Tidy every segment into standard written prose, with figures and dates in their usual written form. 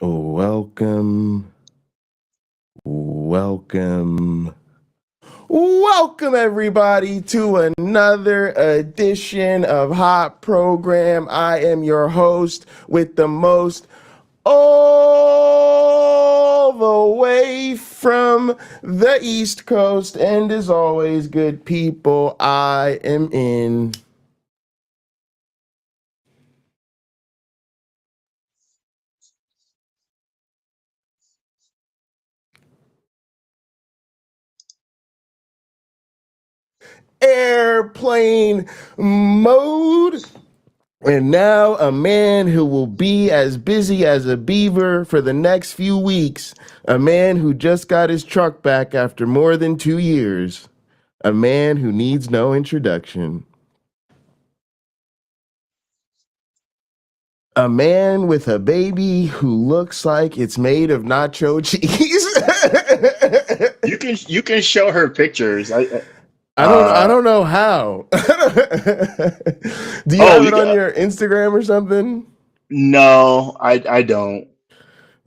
Welcome, welcome, welcome everybody to another edition of Hot Program. I am your host with the most, all the way from the East Coast, and as always, good people, I am in airplane mode. And now a man who will be as busy as a beaver for the next few weeks. A man who just got his truck back after more than 2 years. A man who needs no introduction. A man with a baby who looks like it's made of nacho cheese. You can show her pictures. I don't know how. Do you have it on can, your Instagram or something? no, I don't.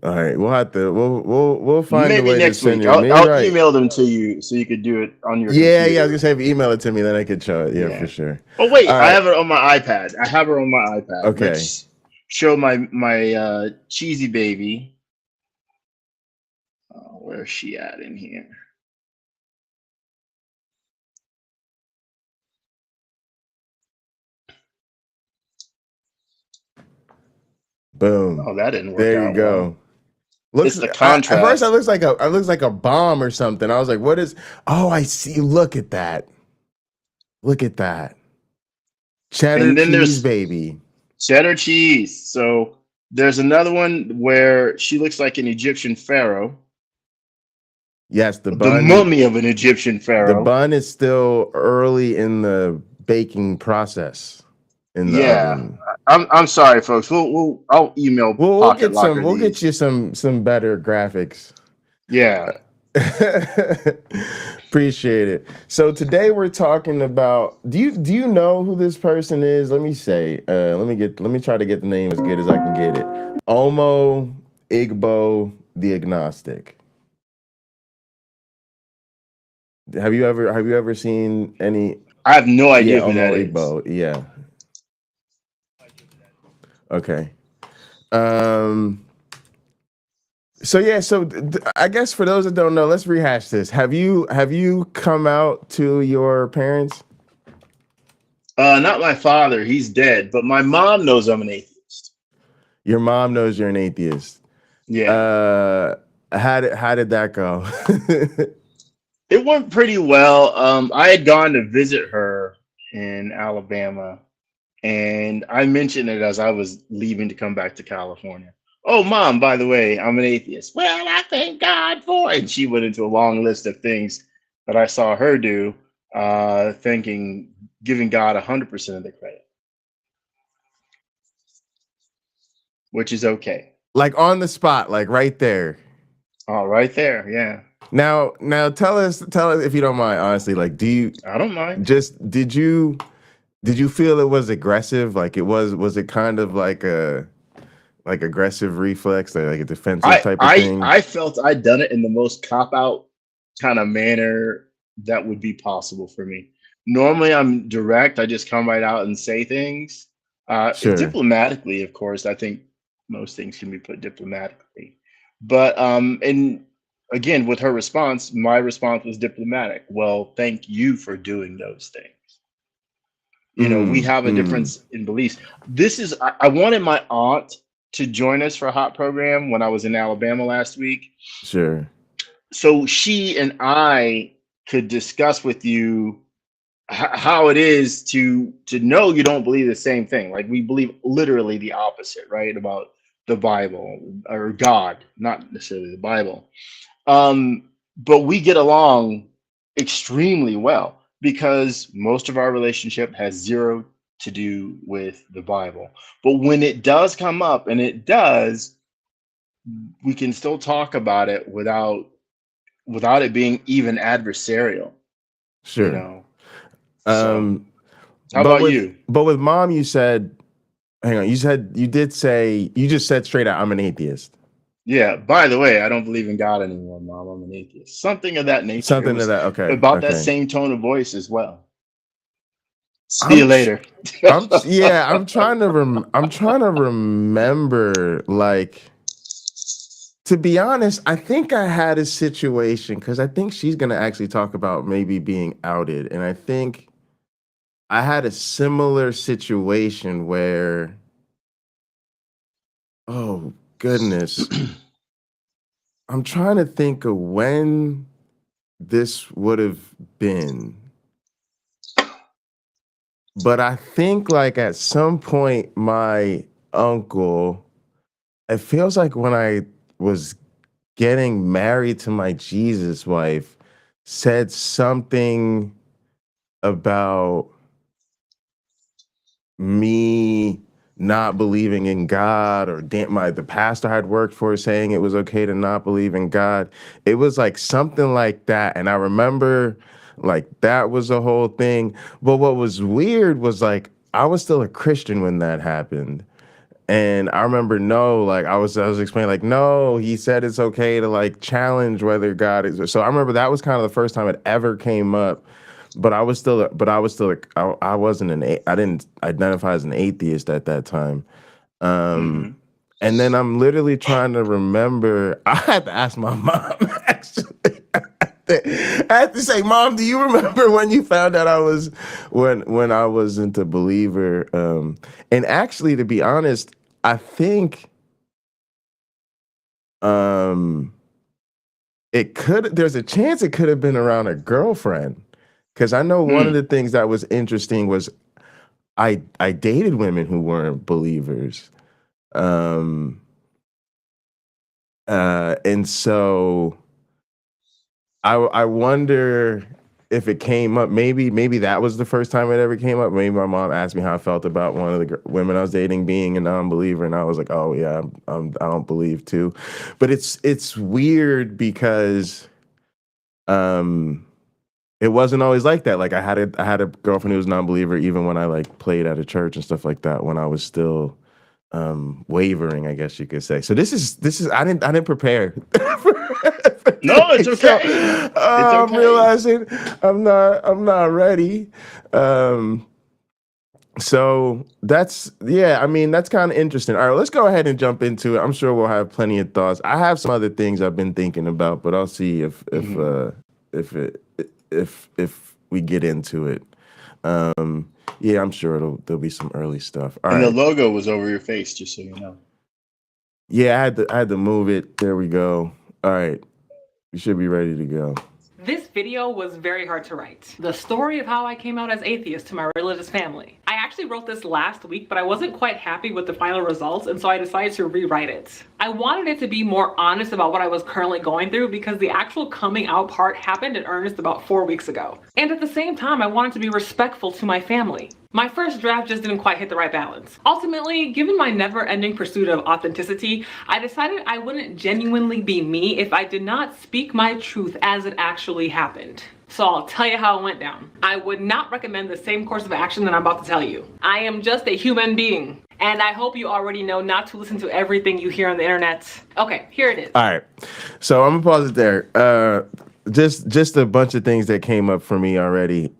All right, we'll find a Maybe way to next send week. you. Maybe I'll right. email them to you so you could do it on your Yeah, I was computer. gonna say if you email it to me, then I could show it. Yeah, for Yeah. sure. Oh wait, All I right. have it on my iPad. I have her on my iPad. Okay. Let's show my cheesy baby. Where's she at in here? Boom. Oh, that didn't work There you out well. go. Looks It's the at first I contrast. looks like a bomb or something. I was like, what is oh, I see. Look at that. Look at that. Cheddar And then cheese there's baby. cheddar cheese. So there's another one where she looks like an Egyptian pharaoh. Yes, The mummy of an Egyptian the pharaoh. bun is still early in the baking process in the Yeah, oven. I'm sorry, folks. I'll email We'll Pocket get some Locker we'll get these. you some better graphics. Yeah. Appreciate it. So today we're talking about do you know who this person is? Let me say. Let me try to get the name as good as I can get it. Omo Igbo the Agnostic. Have you ever seen any I have no yeah, idea who that Omo is. Igbo. Yeah. Okay. Um so yeah, I guess for those that don't know, let's rehash this. Have you come out to your parents? Not my father. He's dead. But my mom knows I'm an atheist. Your mom knows you're an atheist. Yeah. Uh, how did that go? It went pretty well. I had gone to visit her in Alabama, and I mentioned it as I was leaving to come back to California. Oh, mom, by the way, I'm an atheist. Well, I thank God for it. And she went into a long list of things that I saw her do, giving God 100% of the credit, which is okay. Like on the spot, like right there. All right there. Yeah. Now tell us if you don't mind, honestly, like do you I don't mind. just did you feel it was aggressive? Like was it kind of like a like aggressive reflex, like a defensive type of thing? I felt I'd done it in the most cop out kind of manner that would be possible for me. Normally, I'm direct. I just come right out and say things Sure. diplomatically. Of course, I think most things can be put diplomatically. But and again, with her response, my response was diplomatic. Well, thank you for doing those things. You know, we have a Mm. difference in beliefs. I wanted my aunt to join us for a hot program when I was in Alabama last week. Sure. So she and I could discuss with you how it is to know you don't believe the same thing. Like we believe literally the opposite, right? About the Bible or God, not necessarily the Bible. But we get along extremely well because most of our relationship has zero to do with the Bible. But when it does come up, and it does, we can still talk about it without it being even adversarial, you Sure. know. So, Um how about you? but with mom you said hang on, you just said straight out I'm an atheist. Yeah. By the way, I don't believe in God anymore, Mom. I'm an atheist. Something of that nature. It Something to was that. Okay. about that Okay. same tone of voice as well. See you I'm tr- later. yeah, I'm trying to remember, like, to be honest, I think I had a situation because I think she's gonna actually talk about maybe being outed. And I think I had a similar situation where, oh goodness, I'm trying to think of when this would have been. But I think like at some point my uncle, it feels like when I was getting married to my Jesus wife, said something about me not believing in God, or the pastor I'd worked for saying it was okay to not believe in God. It was like something like that. And I remember like that was the whole thing. But what was weird was like I was still a Christian when that happened. And I remember, no, like I was explaining, like, no, he said it's okay to like challenge whether God is. So I remember that was kind of the first time it ever came up. But I wasn't I didn't identify as an atheist at that time. Hmm. And then I'm literally trying to remember. I had to ask my mom, actually. I had to say, Mom, do you remember when you found out when I was into believer? And actually, to be honest, I think um, there's a chance it could have been around a girlfriend. Because I know one of the things that was interesting was I dated women who weren't believers. Um, and so I wonder if it came up. Maybe that was the first time it ever came up. Maybe my mom asked me how I felt about one of the women I was dating being a non-believer, and I was like, oh yeah, I don't believe too. But it's weird because it wasn't always like that. Like I had a girlfriend who was non-believer even when I like played at a church and stuff like that, when I was still wavering, I guess you could say. So this is I didn't prepare for No, it's today. So okay. It's I'm okay. realizing I'm not ready. So that's, yeah, I mean, that's kind of interesting. All right, let's go ahead and jump into it. I'm sure we'll have plenty of thoughts. I have some other things I've been thinking about, but I'll see Hmm. if we get into it. Yeah, I'm sure there'll be some early stuff. All And the right. logo was over your face, just so you know. Yeah, I had to move it. There we go. All right. We should be ready to go. This video was very hard to write. The story of how I came out as atheist to my religious family. I actually wrote this last week, but I wasn't quite happy with the final results, and so I decided to rewrite it. I wanted it to be more honest about what I was currently going through because the actual coming out part happened in earnest about 4 weeks ago. And at the same time, I wanted to be respectful to my family. My first draft just didn't quite hit the right balance. Ultimately, given my never-ending pursuit of authenticity, I decided I wouldn't genuinely be me if I did not speak my truth as it actually happened. So I'll tell you how it went down. I would not recommend the same course of action that I'm about to tell you. I am just a human being. And I hope you already know not to listen to everything you hear on the internet. Okay, here it is. All right. So I'm gonna pause it there. Just a bunch of things that came up for me already.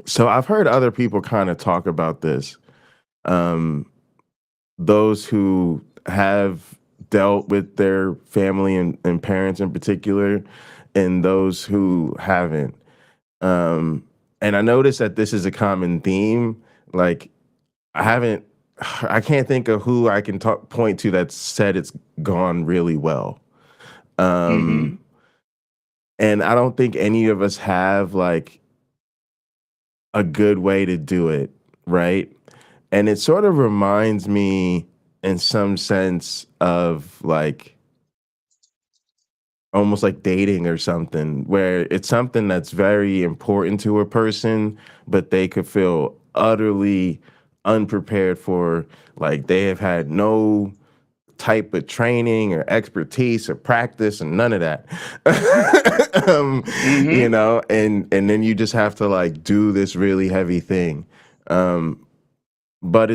So I've heard other people kind of talk about this. Those who have dealt with their family and parents in particular, and those who haven't. And I noticed that this is a common theme. Like I can't think of who I can point to that said it's gone really well. Hmm. And I don't think any of us have like a good way to do it, right? And it sort of reminds me in some sense of like almost like dating or something, where it's something that's very important to a person, but they could feel utterly unprepared for, like they have had no type of training or expertise or practice and none of that. You Hmm. know, and then you just have to like do this really heavy thing. But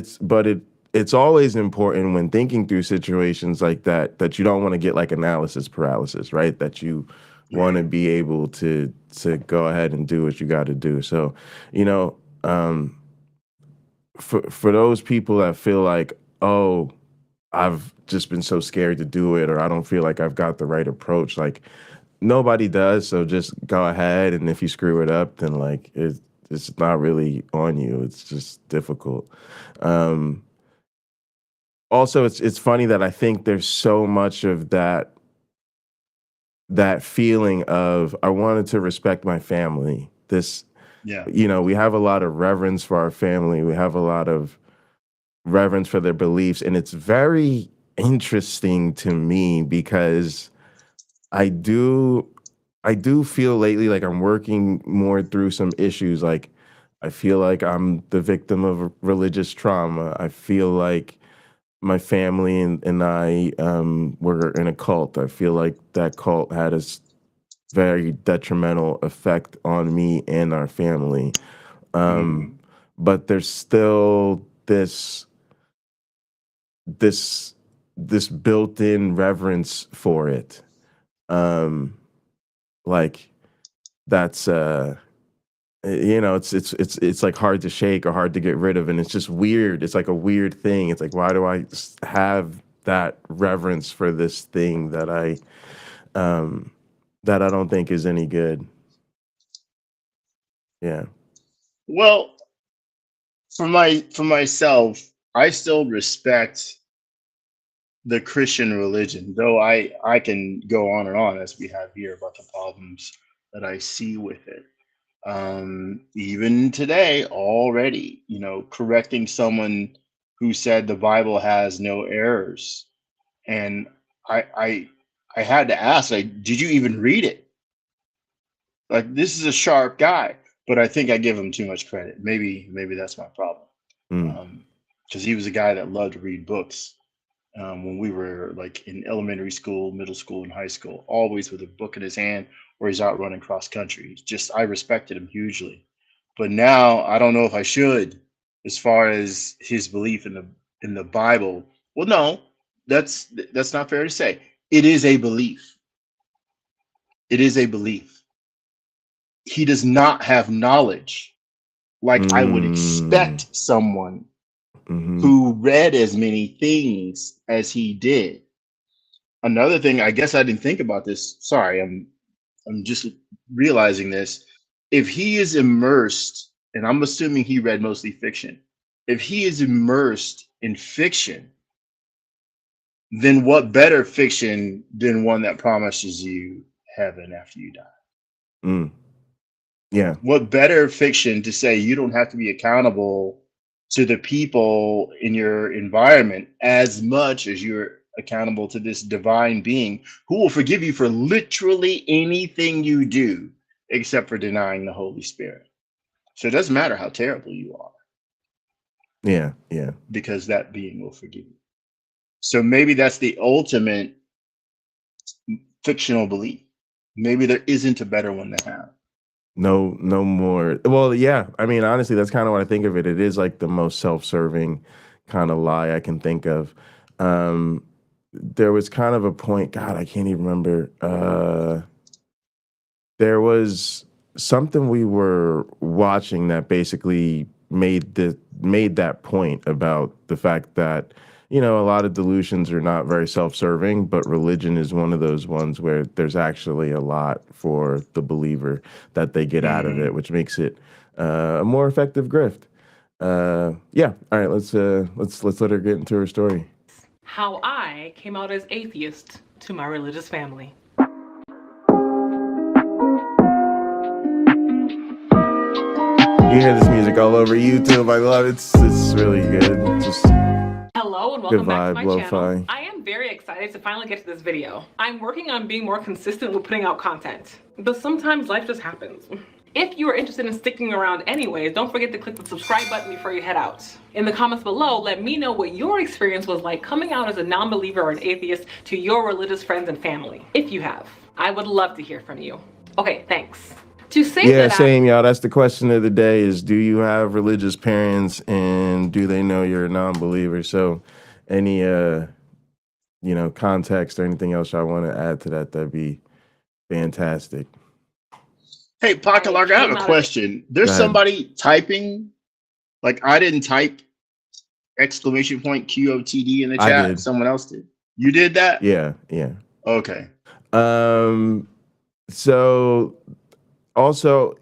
it's always important when thinking through situations like that, that you don't want to get like analysis paralysis, right? That you want to be able to go ahead and do what you got to do. So, you know, for those people that feel like, oh, I've just been so scared to do it, or I don't feel like I've got the right approach, like nobody does. So just go ahead, and if you screw it up, then like it's not really on you. It's just difficult. Also, it's funny that I think there's so much of that feeling of I wanted to respect my family. This, you know, we have a lot of reverence for our family. We have a lot of reverence for their beliefs, and it's very interesting to me because I do feel lately like I'm working more through some issues. Like I feel like I'm the victim of religious trauma. I feel like my family and I were in a cult. I feel like that cult had a very detrimental effect on me and our family. But there's still this built-in reverence for it. Like that's you know, it's like hard to shake or hard to get rid of, and it's just weird. It's like a weird thing. It's like, why do I have that reverence for this thing that I don't think is any good? Yeah. Well, for myself, I still respect the Christian religion, though I can go on and on as we have here about the problems that I see with it. Even today already, you know, correcting someone who said the Bible has no errors. And I had to ask, like, did you even read it? Like, this is a sharp guy, but I think I give him too much credit. Maybe that's my problem. Because he was a guy that loved to read books. When we were like in elementary school, middle school, and high school, always with a book in his hand, or he's out running cross country. Just, I respected him hugely. But now I don't know if I should, as far as his belief in the Bible. Well, no, that's not fair to say. It is a belief. It is a belief. He does not have knowledge like I would expect someone who read as many things as he did. Another thing, I guess I didn't think about this. Sorry, I'm just realizing this. If he is immersed, and I'm assuming he read mostly fiction, if he is immersed in fiction, then what better fiction than one that promises you heaven after you die? Yeah. What better fiction to say you don't have to be accountable to the people in your environment as much as you're accountable to this divine being who will forgive you for literally anything you do except for denying the Holy Spirit. So it doesn't matter how terrible you are. Yeah, yeah. Because that being will forgive you. So maybe that's the ultimate fictional belief. Maybe there isn't a better one to have. No more. Well, yeah. I mean, honestly, that's kind of what I think of it. It is like the most self-serving kind of lie I can think of. There was kind of a point, God, I can't even remember. There was something we were watching that basically made that point about the fact that, you know, a lot of delusions are not very self-serving, but religion is one of those ones where there's actually a lot for the believer that they get out of it, which makes it a more effective grift. Yeah. All right. Let's let her get into her story. How I came out as atheist to my religious family. You hear this music all over YouTube. I love it. It's really good. Just hello and welcome back to my lo-fi channel. I am very excited to finally get to this video. I'm working on being more consistent with putting out content, but sometimes life just happens. If you are interested in sticking around anyways, don't forget to click the subscribe button before you head out. In the comments below, let me know what your experience was like coming out as a non-believer or an atheist to your religious friends and family, if you have. I would love to hear from you. Okay, thanks. To say Yeah, that same, y'all. That's the question of the day: is do you have religious parents, and do they know you're a non-believer? So, any context or anything else I want to add to that, that'd be fantastic. Hey, Pocket Lark, I have came a out as question. There's Go ahead. somebody typing, like I didn't type exclamation point QOTD in the I chat. did. Someone else did. You did that? Yeah. Okay. So also,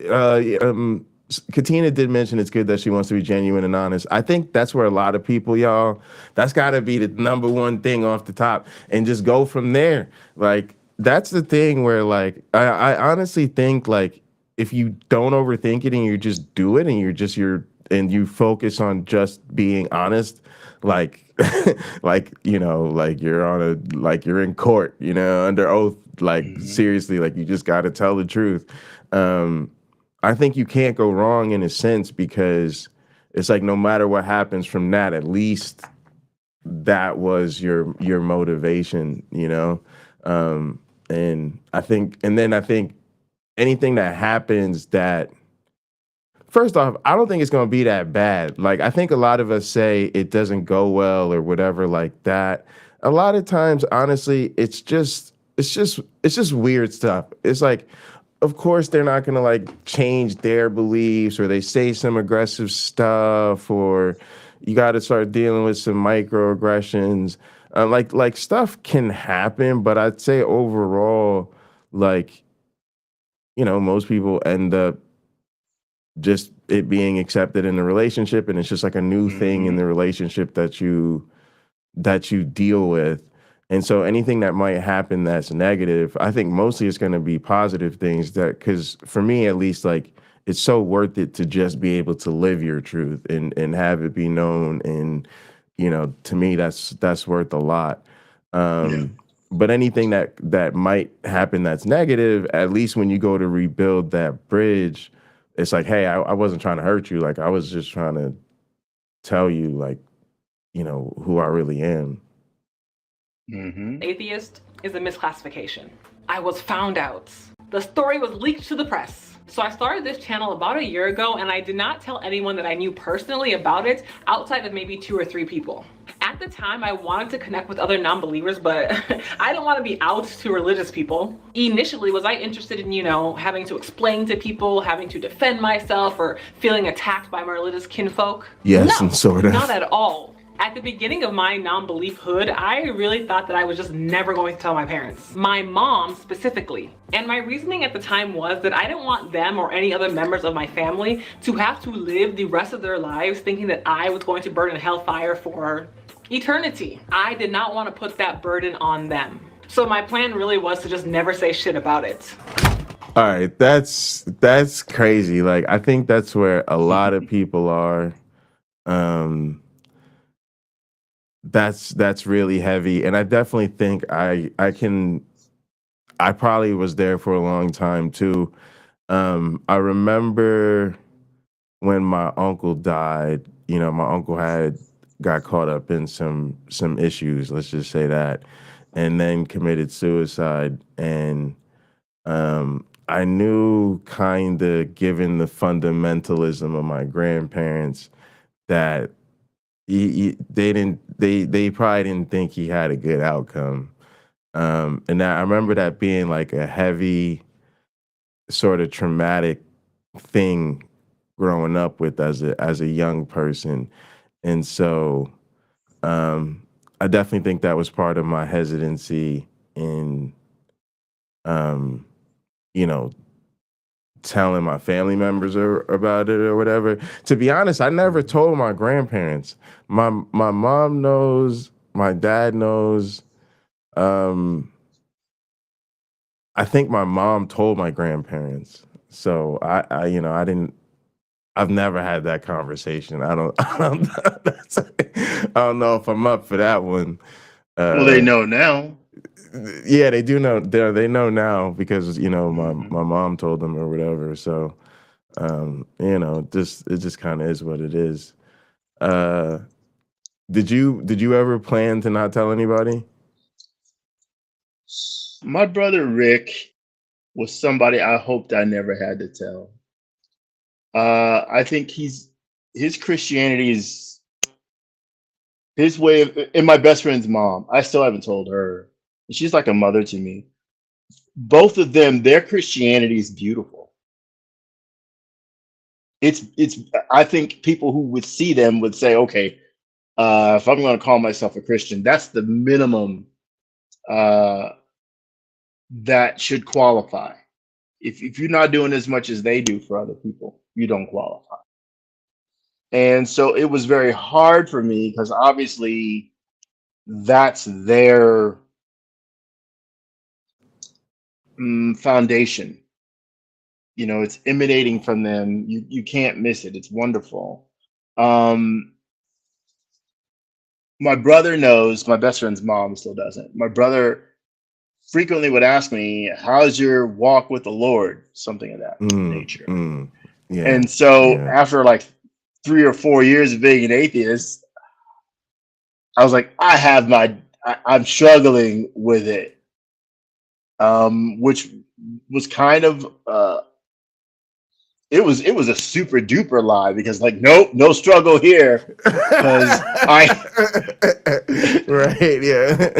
Katina did mention it's good that she wants to be genuine and honest. I think that's where a lot of people, y'all, that's got to be the number one thing off the top, and just go from there. Like, that's the thing where, like, I honestly think, like, if you don't overthink it and you just do it and and you focus on just being honest, like, like, like you're in court, under oath, like, seriously, like, you just got to tell the truth. I think you can't go wrong in a sense, because it's like, no matter what happens from that, at least that was your motivation, and I think anything that happens that, first off, I don't think it's going to be that bad. Like, I think a lot of us say it doesn't go well or whatever like that. A lot of times, honestly, it's just weird stuff. It's like, of course, they're not going to, like, change their beliefs, or they say some aggressive stuff, or you got to start dealing with some microaggressions. Like stuff can happen, but I'd say overall, like, most people end up just it being accepted in the relationship, and it's just like a new thing in the relationship that you deal with. And so anything that might happen that's negative, I think mostly it's going to be positive things, that, because for me at least, like, it's so worth it to just be able to live your truth and have it be known, and to me that's worth a lot. But anything that might happen that's negative, at least when you go to rebuild that bridge, it's like, hey, I wasn't trying to hurt you. Like, I was just trying to tell you, like, who I really am. atheist is a misclassification. I was found out. The story was leaked to the press. So I started this channel about a year ago, and I did not tell anyone that I knew personally about it, outside of maybe 2 or 3 people. At the time, I wanted to connect with other non-believers, but I didn't want to be out to religious people. Initially, was I interested in, having to explain to people, having to defend myself, or feeling attacked by my religious kinfolk? Yes, No, and sort of. not at all. At the beginning of my non-beliefhood, I really thought that I was just never going to tell my parents. My mom specifically. And my reasoning at the time was that I didn't want them or any other members of my family to have to live the rest of their lives thinking that I was going to burn in hellfire for eternity. I did not want to put that burden on them. So my plan really was to just never say shit about it. All right, that's crazy. Like, I think that's where a lot of people are. That's really heavy, and I definitely think I probably was there for a long time too. I remember when my uncle died. My uncle got caught up in some issues, let's just say that, and then committed suicide. And I knew, kind of, given the fundamentalism of my grandparents, that they probably didn't think he had a good outcome. And I remember that being like a heavy, sort of traumatic thing growing up with as a young person. And so I definitely think that was part of my hesitancy in you know telling my family members about it or whatever. To be honest, I never told my grandparents. My mom knows, my dad knows. I think my mom told my grandparents. So I I didn't. I've never had that conversation. I don't know if I'm up for that one. Well, they know now. Yeah, they do know. They know now because my mom told them or whatever. So it just kind of is what it is. Did you ever plan to not tell anybody? My brother Rick, was somebody I hoped I never had to tell. I think his Christianity is his way of, and my best friend's mom. I still haven't told her. She's like a mother to me. Both of them, their Christianity is beautiful. It's. I think people who would see them would say, okay, if I'm going to call myself a Christian, that's the minimum that should qualify. If you're not doing as much as they do for other people, you don't qualify. And so it was very hard for me because obviously that's their foundation. You know, it's emanating from them. You can't miss it. It's wonderful. My brother knows, my best friend's mom still doesn't. My brother frequently would ask me, how's your walk with the Lord? Something of that nature. Yeah. And so after like 3 or 4 years of being an atheist, I was like, I'm struggling with it. Which was kind of it was a super duper lie because like, nope, no struggle here. Because right, yeah.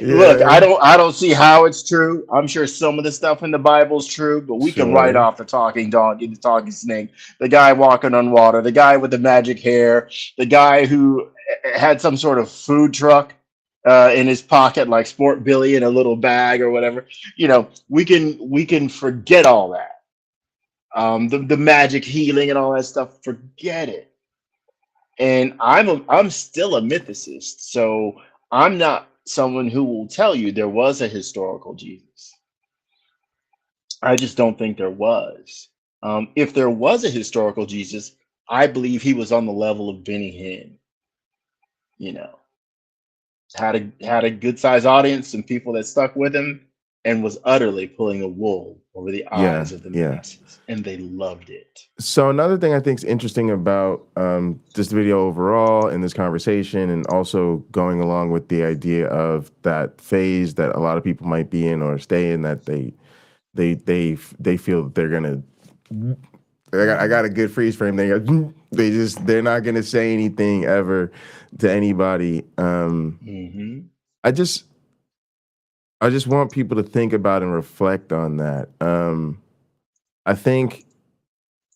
Look, I don't see how it's true. I'm sure some of the stuff in the Bible is true, but we can write off the talking donkey, the talking snake, the guy walking on water, the guy with the magic hair, the guy who had some sort of food truck in his pocket, like Sport Billy in a little bag or whatever. You know, we can forget all that. The magic healing and all that stuff, forget it. And I'm still a mythicist, so I'm not someone who will tell you there was a historical Jesus. I just don't think there was. If there was a historical Jesus, I believe he was on the level of Benny Hinn. You know, had a good sized audience and people that stuck with him, and was utterly pulling a wool over the eyes of the masses, and they loved it. So another thing I think is interesting about this video overall and this conversation, and also going along with the idea of that phase that a lot of people might be in or stay in, that they feel that they're gonna. I got a good freeze frame. They're not gonna say anything ever to anybody. I just want people to think about and reflect on that. I think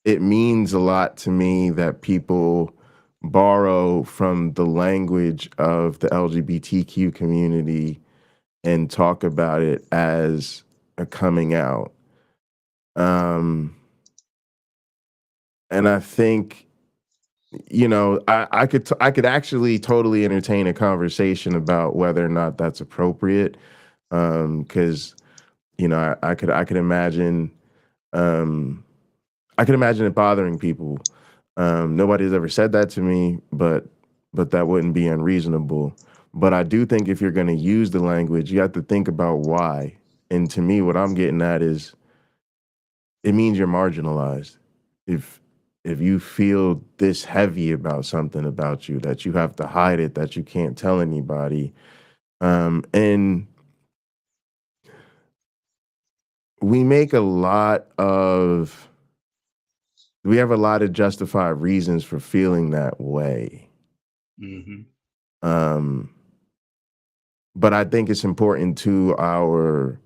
it means a lot to me that people borrow from the language of the LGBTQ community and talk about it as a coming out. And I think, you know, I could actually totally entertain a conversation about whether or not that's appropriate. Because, you know, I could imagine it bothering people. Nobody's ever said that to me, but that wouldn't be unreasonable. But I do think if you're going to use the language, you have to think about why. And to me, what I'm getting at is it means you're marginalized. If you feel this heavy about something about you, that you have to hide it, that you can't tell anybody, and we have a lot of justified reasons for feeling that way. But I think it's important to our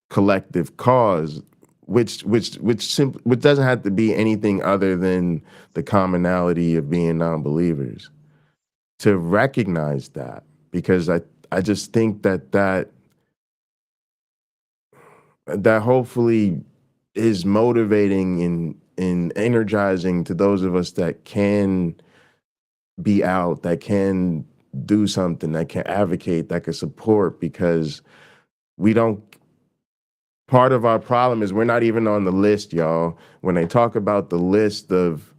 collective cause, which doesn't have to be anything other than the commonality of being non-believers, to recognize that, because I just think that hopefully is motivating and energizing to those of us that can be out, that can do something, that can advocate, that can support, because part of our problem is we're not even on the list, y'all. When they talk about the list of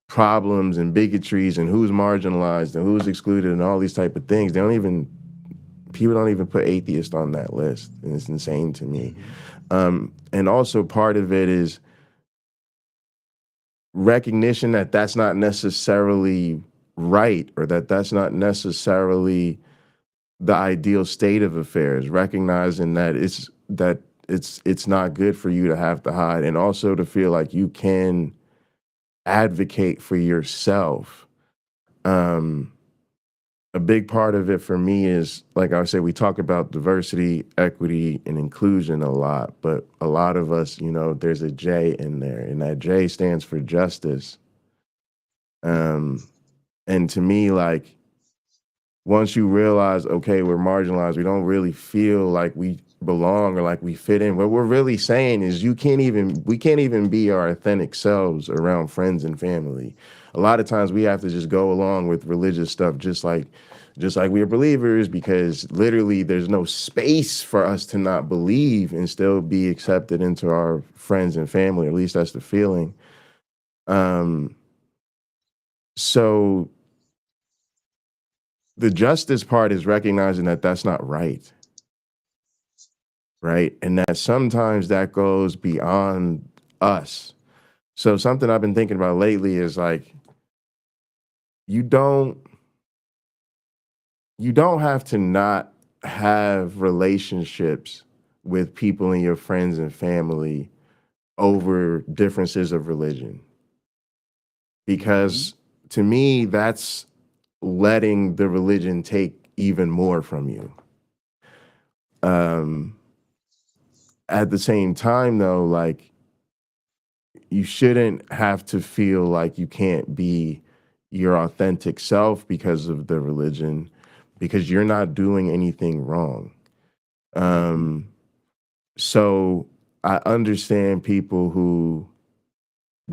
problems and bigotries and who's marginalized and who's excluded and all these type of things, people don't even put atheists on that list, and it's insane to me. And also part of it is recognition that that's not necessarily right, or that that's not necessarily the ideal state of affairs, recognizing that it's not good for you to have to hide, and also to feel like you can advocate for yourself. A big part of it for me is, like I said, we talk about diversity, equity, and inclusion a lot, but a lot of us, there's a J in there, and that J stands for justice. And to me, like, once you realize, okay, we're marginalized, we don't really feel like we belong or like we fit in, what we're really saying is we can't even be our authentic selves around friends and family. A lot of times we have to just go along with religious stuff just like we're believers, because literally there's no space for us to not believe and still be accepted into our friends and family. At least that's the feeling. So the justice part is recognizing that that's not right. Right. And that sometimes that goes beyond us. So something I've been thinking about lately is like, you don't have to not have relationships with people in your friends and family over differences of religion. Because to me, that's letting the religion take even more from you. At the same time, though, like, you shouldn't have to feel like you can't be your authentic self because of the religion, because you're not doing anything wrong. So I understand people who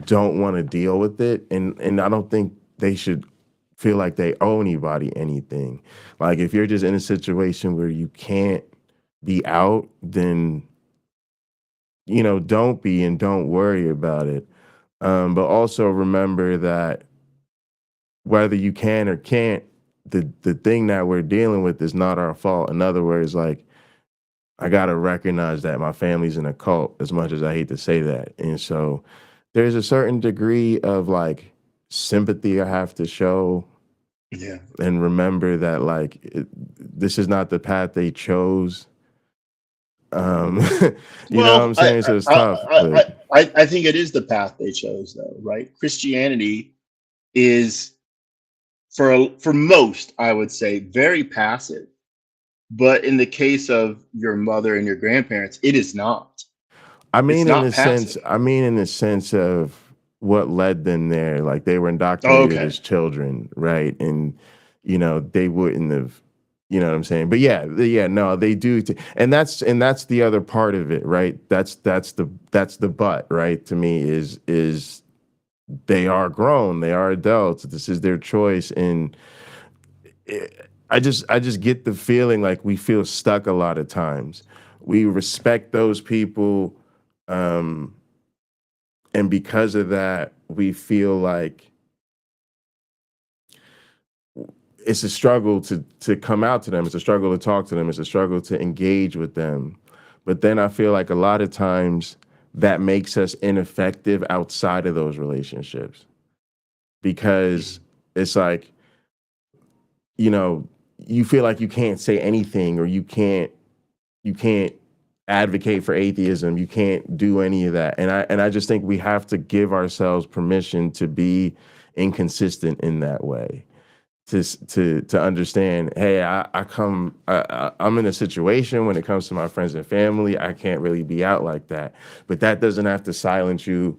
don't want to deal with it, and I don't think they should feel like they owe anybody anything. Like, if you're just in a situation where you can't be out, then don't be, and don't worry about it. But also remember that whether you can or can't, the thing that we're dealing with is not our fault. In other words, like, I gotta recognize that my family's in a cult, as much as I hate to say that. And so there's a certain degree of like sympathy I have to show. Yeah. And remember that, like, this is not the path they chose. You know what I'm saying? So it's tough. I think it is the path they chose, though, right? Christianity is, for most, I would say, very passive. But in the case of your mother and your grandparents, it is not. I mean, It's in not the sense, passive. in the sense of what led them there. Like, they were indoctrinated as children, right? And they wouldn't have, you know what I'm saying? But yeah, no, they do, and that's the other part of it, right? That's the but, right? To me, is they are grown, they are adults. This is their choice, and I just get the feeling like we feel stuck a lot of times. We respect those people, and because of that, we feel like it's a struggle to come out to them. It's a struggle to talk to them. It's a struggle to engage with them. But then I feel like a lot of times that makes us ineffective outside of those relationships, because it's like, you feel like you can't say anything, or you can't advocate for atheism. You can't do any of that. And I just think we have to give ourselves permission to be inconsistent in that way. To understand, hey, I'm in a situation when it comes to my friends and family, I can't really be out like that. But that doesn't have to silence you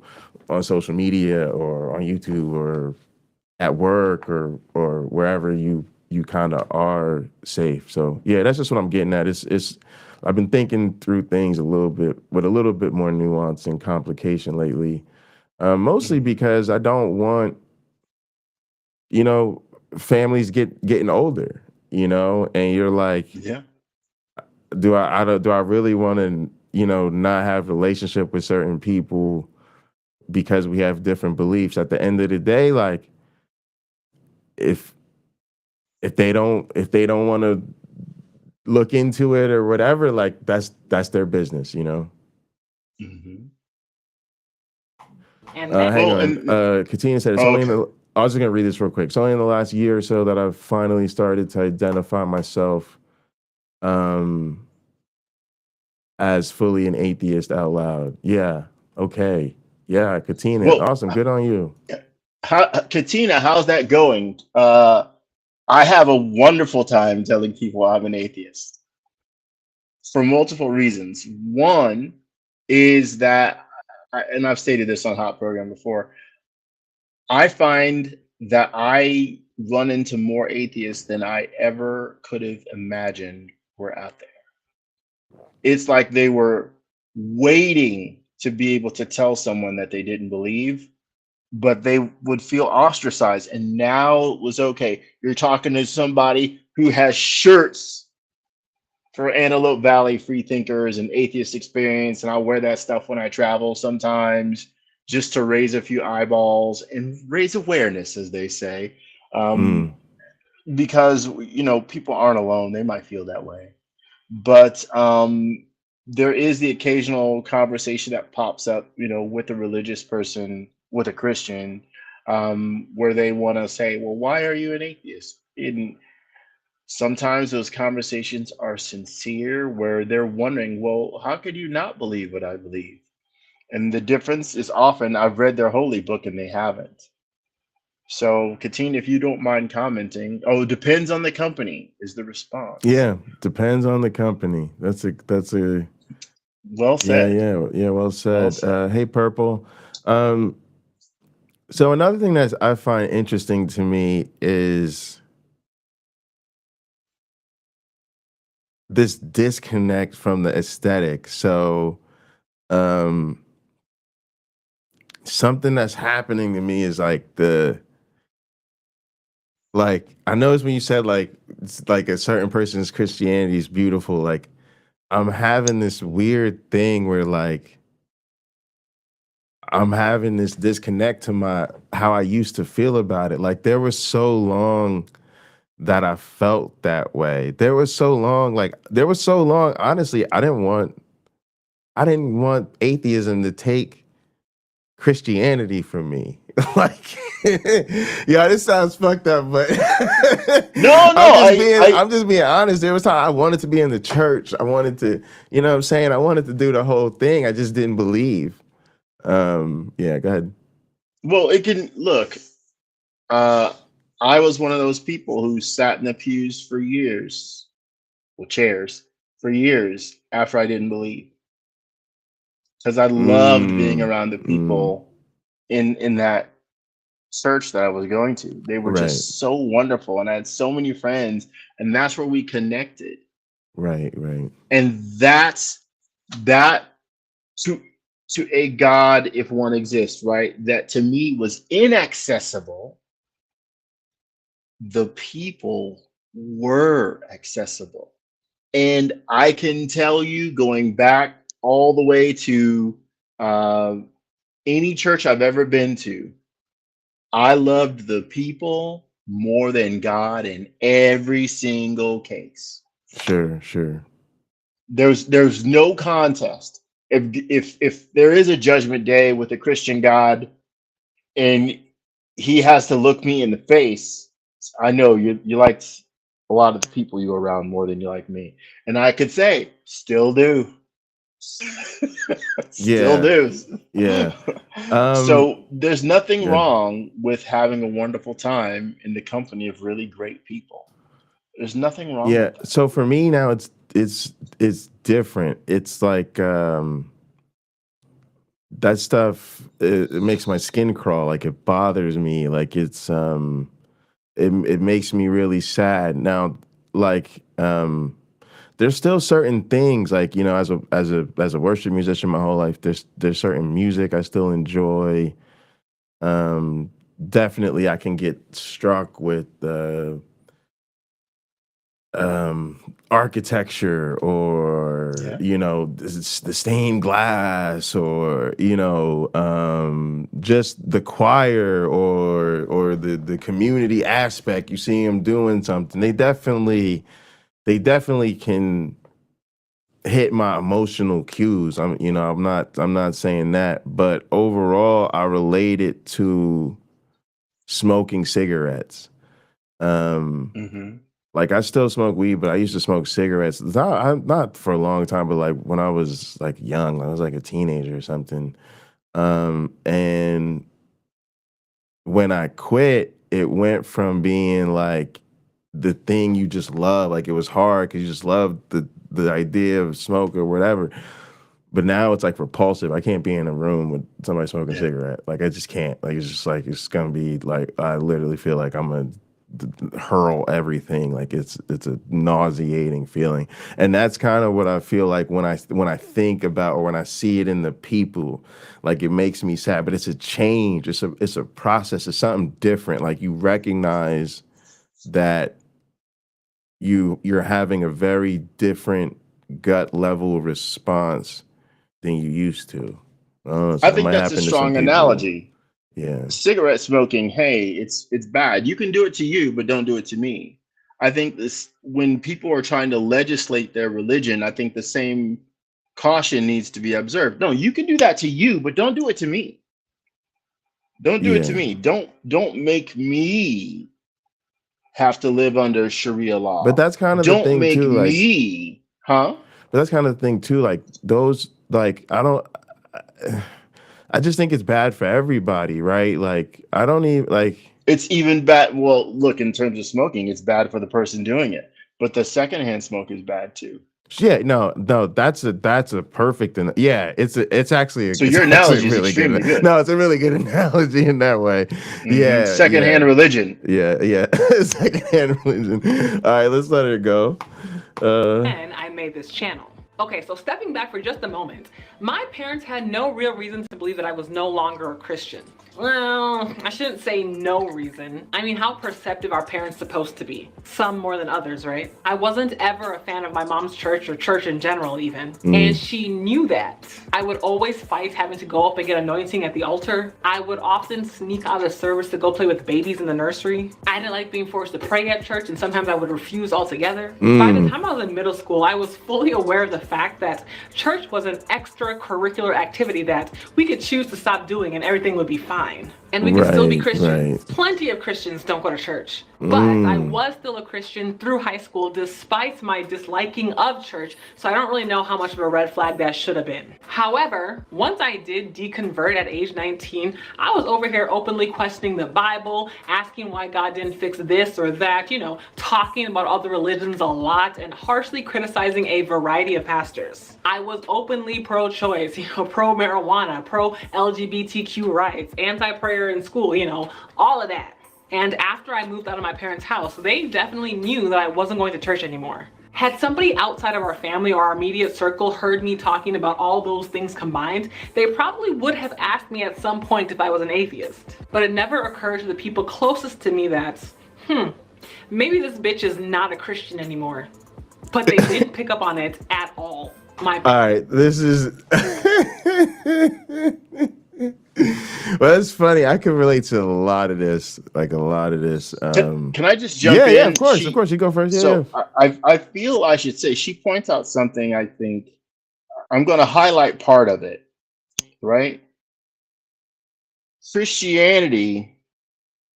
on social media or on YouTube or at work or wherever you kind of are safe. So yeah, that's just what I'm getting at. It's I've been thinking through things a little bit with a little bit more nuance and complication lately, mostly because I don't want, families getting older, and you're like, Yeah. do I really want to, not have a relationship with certain people because we have different beliefs? At the end of the day, like, if they don't want to look into it or whatever, like, that's their business, Mm-hmm. And Hang on. Katina said, I was just gonna read this real quick. It's only in the last year or so that I've finally started to identify myself as fully an atheist out loud. Yeah. Okay. Yeah, Katina. Well, Awesome. Good on you. Katina, how's that going? I have a wonderful time telling people I'm an atheist for multiple reasons. One is that, and I've stated this on Hot Program before, I find that I run into more atheists than I ever could have imagined were out there. It's like they were waiting to be able to tell someone that they didn't believe, but they would feel ostracized. And now it was okay. You're talking to somebody who has shirts for Antelope Valley Free Thinkers and Atheist Experience, and I'll wear that stuff when I travel sometimes, just to raise a few eyeballs and raise awareness, as they say, because people aren't alone. They might feel that way, but there is the occasional conversation that pops up, with a religious person, with a Christian, where they want to say, "Well, why are you an atheist?" And sometimes those conversations are sincere, where they're wondering, "Well, how could you not believe what I believe?" And the difference is often I've read their holy book and they haven't. So, Katina, if you don't mind commenting, depends on the company is the response. Yeah, depends on the company. That's a well said. Yeah, well said. Hey, Purple. So another thing that I find interesting to me is this disconnect from the aesthetic. So something that's happening to me is I noticed when you said it's like a certain person's Christianity is beautiful. Like I'm having this weird thing where I'm having this disconnect to how I used to feel about it. Like there was so long that I felt that way. There was so long, honestly, I didn't want atheism to take Christianity from me. Yeah, this sounds fucked up, but no, I'm just being honest. There was time I wanted to be in the church. I wanted to, you know what I'm saying? I wanted to do the whole thing. I just didn't believe. Yeah, go ahead. Well, it can look. I was one of those people who sat in the pews for years, chairs for years after I didn't believe, because I loved being around the people in that church that I was going to. They were just so wonderful, and I had so many friends, and that's where we connected. Right. And that's that to a God, if one exists, right? That to me was inaccessible. The people were accessible. And I can tell you, going back all the way to any church I've ever been to, I loved the people more than God in every single case. Sure. There's no contest. If there is a judgment day with a Christian God and he has to look me in the face, I know you liked a lot of the people you were around more than you like me. And I could say, still do. Still do. Yeah. So there's nothing wrong with having a wonderful time in the company of really great people. There's nothing wrong with that. So for me now it's different. It's like that stuff it makes my skin crawl. Like it bothers me. Like it's it makes me really sad. Now there's still certain things as a worship musician my whole life, there's certain music I still enjoy. Definitely I can get struck with architecture or the stained glass or just the choir or the community aspect. You see them doing something, they definitely can hit my emotional cues. I'm not saying that, but overall I relate it to smoking cigarettes. like I still smoke weed, but I used to smoke cigarettes. Not for a long time, but like when I was like young, I was like a teenager or something. And when I quit, it went from being like the thing you just love, like it was hard because you just loved the idea of smoke or whatever. But now it's like repulsive. I can't be in a room with somebody smoking a cigarette. Like I just can't. Like it's just like it's gonna be like I literally feel like I'm gonna hurl everything. Like it's a nauseating feeling, and that's kind of what I feel like when I think about or when I see it in the people. Like it makes me sad, but it's a change. It's a process. It's something different. Like you recognize that you're having a very different gut level response than you used to. So I it think might that's a happen to some strong people. analogy. Yeah. Cigarette smoking, hey, it's bad. You can do it to you, but don't do it to me. I think this when people are trying to legislate their religion, I think the same caution needs to be observed. No, you can do that to you, but don't do it to me. Don't do it to Yeah. me. Don't make me have to live under Sharia law. But that's kind of the Don't thing make too. Like, me, huh? but that's kind of the thing too. Like those, like I just think it's bad for everybody, right? Like I don't even like. It's even bad. Well, look, in terms of smoking, it's bad for the person doing it, but the secondhand smoke is bad too. Yeah, no, that's a perfect and yeah, it's actually So your analogy is extremely good. No, it's a really good analogy in that way. Yeah, secondhand religion. Yeah, secondhand religion. All right, let's let her go. And I made this channel. Okay, so stepping back for just a moment, my parents had no real reason to believe that I was no longer a Christian. Well, I shouldn't say no reason. I mean, how perceptive are parents supposed to be? Some more than others, right? I wasn't ever a fan of my mom's church or church in general even. And she knew that. I would always fight having to go up and get anointing at the altar. I would often sneak out of service to go play with babies in the nursery. I didn't like being forced to pray at church, and sometimes I would refuse altogether. By the time I was in middle school, I was fully aware of the fact that church was an extracurricular activity that we could choose to stop doing and everything would be fine. And we could still be Christians. Right. Plenty of Christians don't go to church. But I was still a Christian through high school despite my disliking of church, so I don't really know how much of a red flag that should have been. However, once I did deconvert at age 19, I was over here openly questioning the Bible, asking why God didn't fix this or that, you know, talking about other religions a lot, and harshly criticizing a variety of pastors. I was openly pro-choice, you know, pro-marijuana, pro-LGBTQ rights, anti-prayer in school, you know, all of that. And after I moved out of my parents' house, they definitely knew that I wasn't going to church anymore. Had somebody outside of our family or our immediate circle heard me talking about all those things combined, they probably would have asked me at some point if I was an atheist. But it never occurred to the people closest to me that, maybe this bitch is not a Christian anymore. But they didn't pick up on it at all. All right, this is well, that's funny. I can relate to a lot of this. Can I just jump in? Yeah, of course, You go first. Yeah, so I feel I should say she points out something. I think I'm going to highlight part of it. Right? Christianity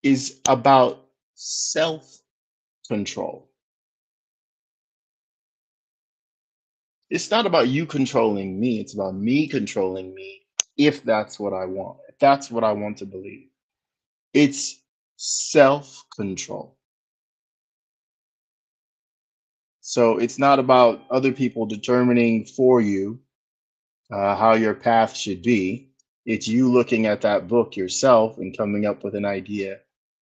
is about self-control. It's not about you controlling me. It's about me controlling me. If that's what I want, if that's what I want to believe, it's self-control. So it's not about other people determining for you how your path should be. It's you looking at that book yourself and coming up with an idea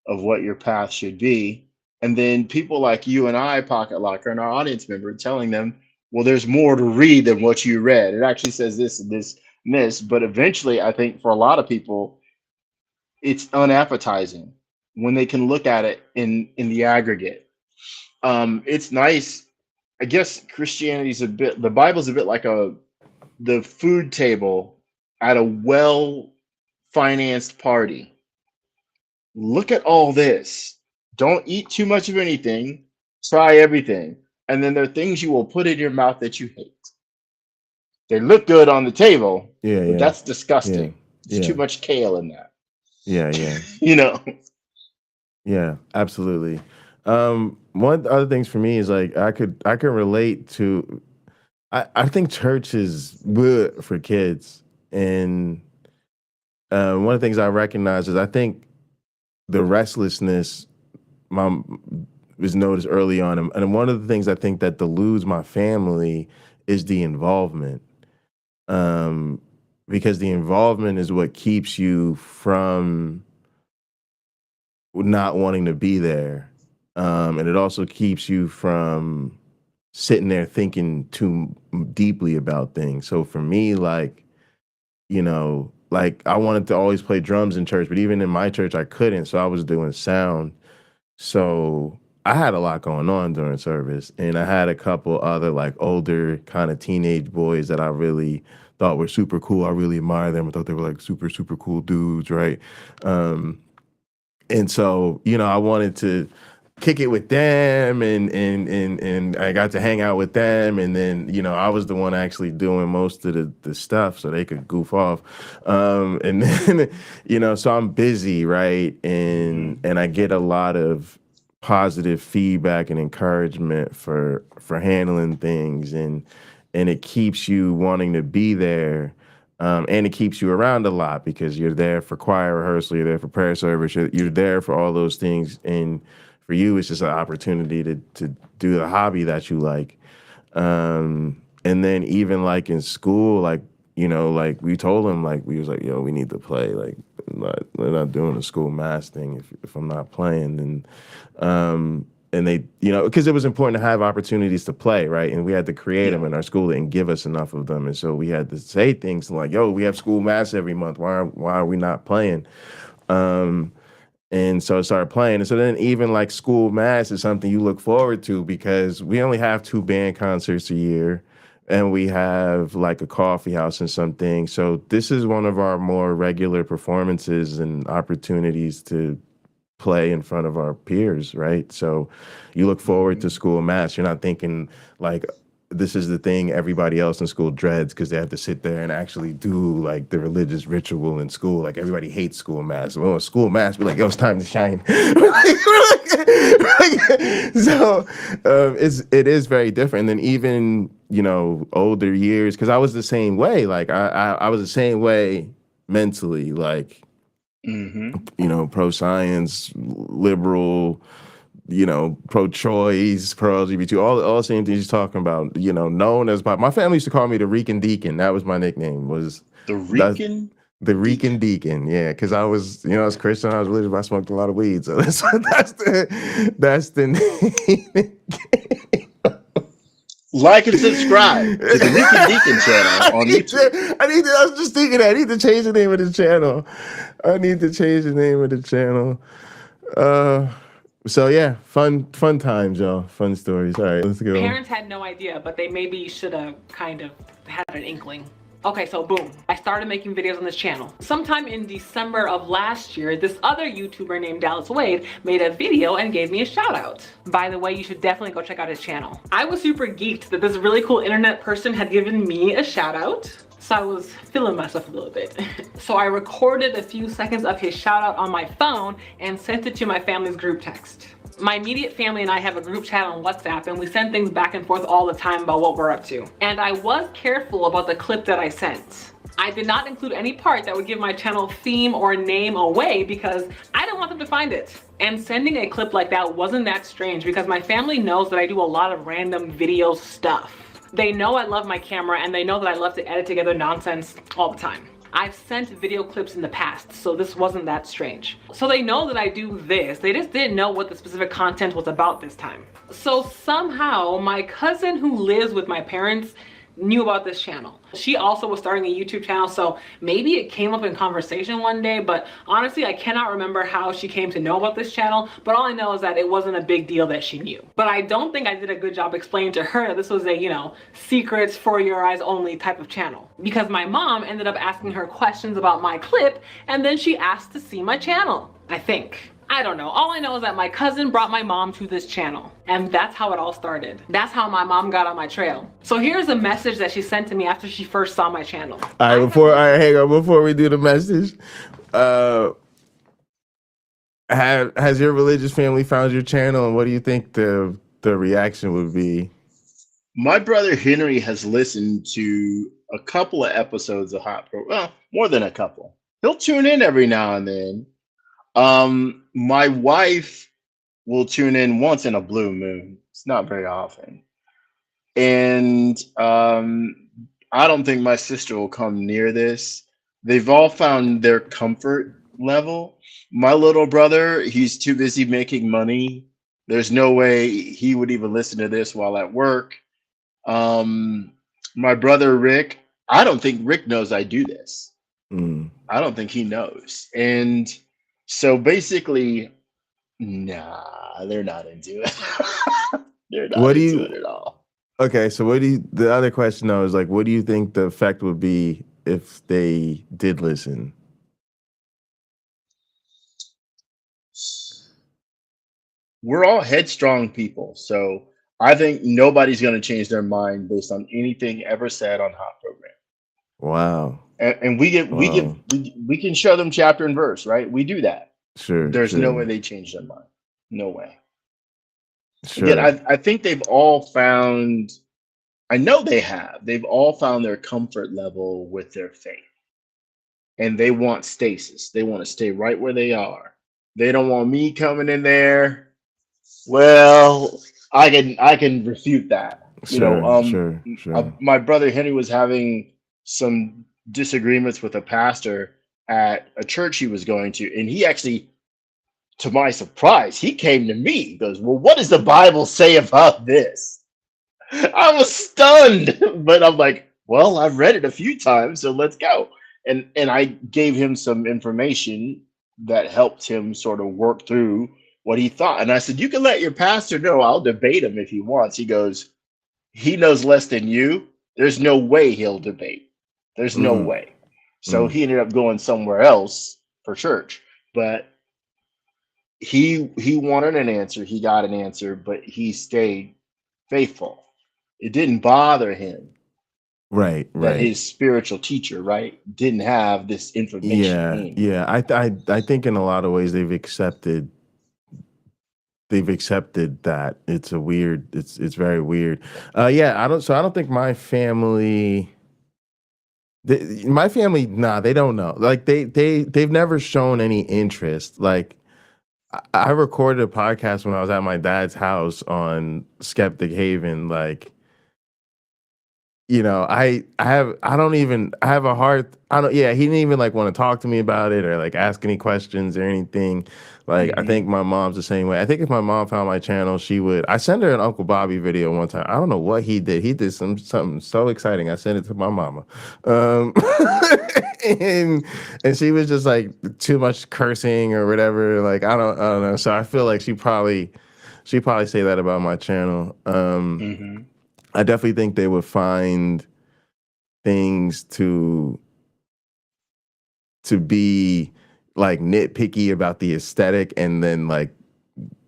of what your path should be. And then people like you and I, Pocket Locker, and our audience member telling them, well, there's more to read than what you read. It actually says this and this. But eventually, I think for a lot of people, it's unappetizing when they can look at it in the aggregate. It's nice. I guess Christianity's the Bible's a bit like the food table at a well-financed party. Look at all this. Don't eat too much of anything. Try everything. And then there are things you will put in your mouth that you hate. They look good on the table, but that's disgusting. There's too much kale in that. Yeah. You know? Yeah, absolutely. one of the other things for me is like I could relate to. I think church is good for kids, and one of the things I recognize is I think the restlessness was noticed early on, and one of the things I think that deludes my family is the involvement, because the involvement is what keeps you from not wanting to be there, and it also keeps you from sitting there thinking too deeply about things. So for me, like, you know, like I wanted to always play drums in church, but even in my church I couldn't, so I was doing sound. So I had a lot going on during service, and I had a couple other like older kind of teenage boys that I really thought were super cool. I really admired them. I thought they were like super, super cool dudes, right? And so, you know, I wanted to kick it with them, and I got to hang out with them, and then, you know, I was the one actually doing most of the stuff so they could goof off. And then, you know, so I'm busy, right? And I get a lot of positive feedback and encouragement for handling things, and it keeps you wanting to be there. And it keeps you around a lot because you're there for choir rehearsal, you're there for prayer service, you're there for all those things. And for you, it's just an opportunity to do the hobby that you like. And then even like in school, like, you know, like we told them, like, we was like, yo, we need to play. Like, we're not doing a school mass thing if I'm not playing. And they, you know, because it was important to have opportunities to play, right? And we had to create them, and our school didn't give us enough of them. And so we had to say things like, yo, we have school mass every month. Why are we not playing? And so I started playing. And so then even like school mass is something you look forward to because we only have 2 band concerts a year, and we have like a coffee house and something. So this is one of our more regular performances and opportunities to play in front of our peers, right? So you look forward to school mass. You're not thinking like this is the thing everybody else in school dreads because they have to sit there and actually do like the religious ritual in school. Like everybody hates school mass. Well, school mass, we're like, yo, it's time to shine. So it is very different. And then even, you know, older years, because I was the same way. Like I was the same way mentally, like, you know, pro-science, liberal, you know, pro-choice, pro-LGBT, all the same things you're talking about, you know, known as, my family used to call me the Rican Deacon. That was my nickname, was the Rican? The Rican Deacon, yeah, because I was, you know, I was Christian, I was religious, but I smoked a lot of weed, so that's the name. Like and subscribe to the Rican Deacon channel on YouTube. I was just thinking that. I need to change the name of the channel. So yeah, fun times, y'all. Fun stories. All right, let's go. Parents had no idea, but they maybe should have kind of had an inkling. Okay, so boom, I started making videos on this channel. Sometime in December of last year, this other YouTuber named Dallas Wade made a video and gave me a shout out. By the way, you should definitely go check out his channel. I was super geeked that this really cool internet person had given me a shout out. So I was feeling myself a little bit. So I recorded a few seconds of his shout out on my phone and sent it to my family's group text. My immediate family and I have a group chat on WhatsApp, and we send things back and forth all the time about what we're up to. And I was careful about the clip that I sent. I did not include any part that would give my channel theme or name away because I didn't want them to find it. And sending a clip like that wasn't that strange because my family knows that I do a lot of random video stuff. They know I love my camera, and they know that I love to edit together nonsense all the time. I've sent video clips in the past, so this wasn't that strange. So they know that I do this. They just didn't know what the specific content was about this time. So somehow my cousin who lives with my parents knew about this channel. She also was starting a YouTube channel, so maybe it came up in conversation one day, but honestly, I cannot remember how she came to know about this channel, but all I know is that it wasn't a big deal that she knew. But I don't think I did a good job explaining to her that this was a, you know, secrets for your eyes only type of channel. Because my mom ended up asking her questions about my clip, and then she asked to see my channel, I think. I don't know. All I know is that my cousin brought my mom to this channel, and that's how it all started. That's how my mom got on my trail. So here's a message that she sent to me after she first saw my channel. Hang on, before we do the message, Has your religious family found your channel, and what do you think the reaction would be? My brother Henry has listened to a couple of episodes of Hot Pro. Well, more than a couple. He'll tune in every now and then. My wife will tune in once in a blue moon. It's not very often. And I don't think my sister will come near this. They've all found their comfort level. My little brother, he's too busy making money. There's no way he would even listen to this while at work. My brother Rick, I don't think Rick knows I do this. I don't think he knows. And so basically, nah, they're not into it. They're not into it at all. Okay, so the other question though is like, what do you think the effect would be if they did listen? We're all headstrong people, so I think nobody's going to change their mind based on anything ever said on Hot Program. Wow. And we can show them chapter and verse, right? We do that. Sure. There's no way they change their mind. No way. Sure. Again, I think they've all found, I know they have, they've all found their comfort level with their faith. And they want stasis. They want to stay right where they are. They don't want me coming in there. Well, I can refute that. Sure. My brother Henry was having some disagreements with a pastor at a church he was going to, and he actually, to my surprise, he came to me. He goes, "Well, what does the Bible say about this?" I was stunned, but I'm like, "Well, I've read it a few times, so let's go." And I gave him some information that helped him sort of work through what he thought. And I said, "You can let your pastor know. I'll debate him if he wants." He goes, "He knows less than you. There's no way he'll debate. There's no way." So he ended up going somewhere else for church. But he wanted an answer. He got an answer, but he stayed faithful. It didn't bother him. Right. That his spiritual teacher, didn't have this information. Yeah. I think in a lot of ways they've accepted that. It's very weird. I don't think my family, they don't know. Like they've never shown any interest. Like I recorded a podcast when I was at my dad's house on Skeptic Haven. Like, I have a hard, he didn't even like want to talk to me about it or like ask any questions or anything. Like, I think my mom's the same way. I think if my mom found my channel, I sent her an Uncle Bobby video one time. I don't know what he did. He did something so exciting. I sent it to my mama. And she was just like too much cursing or whatever. Like, I don't know. So I feel like she probably say that about my channel. I definitely think they would find things to be like nitpicky about the aesthetic and then like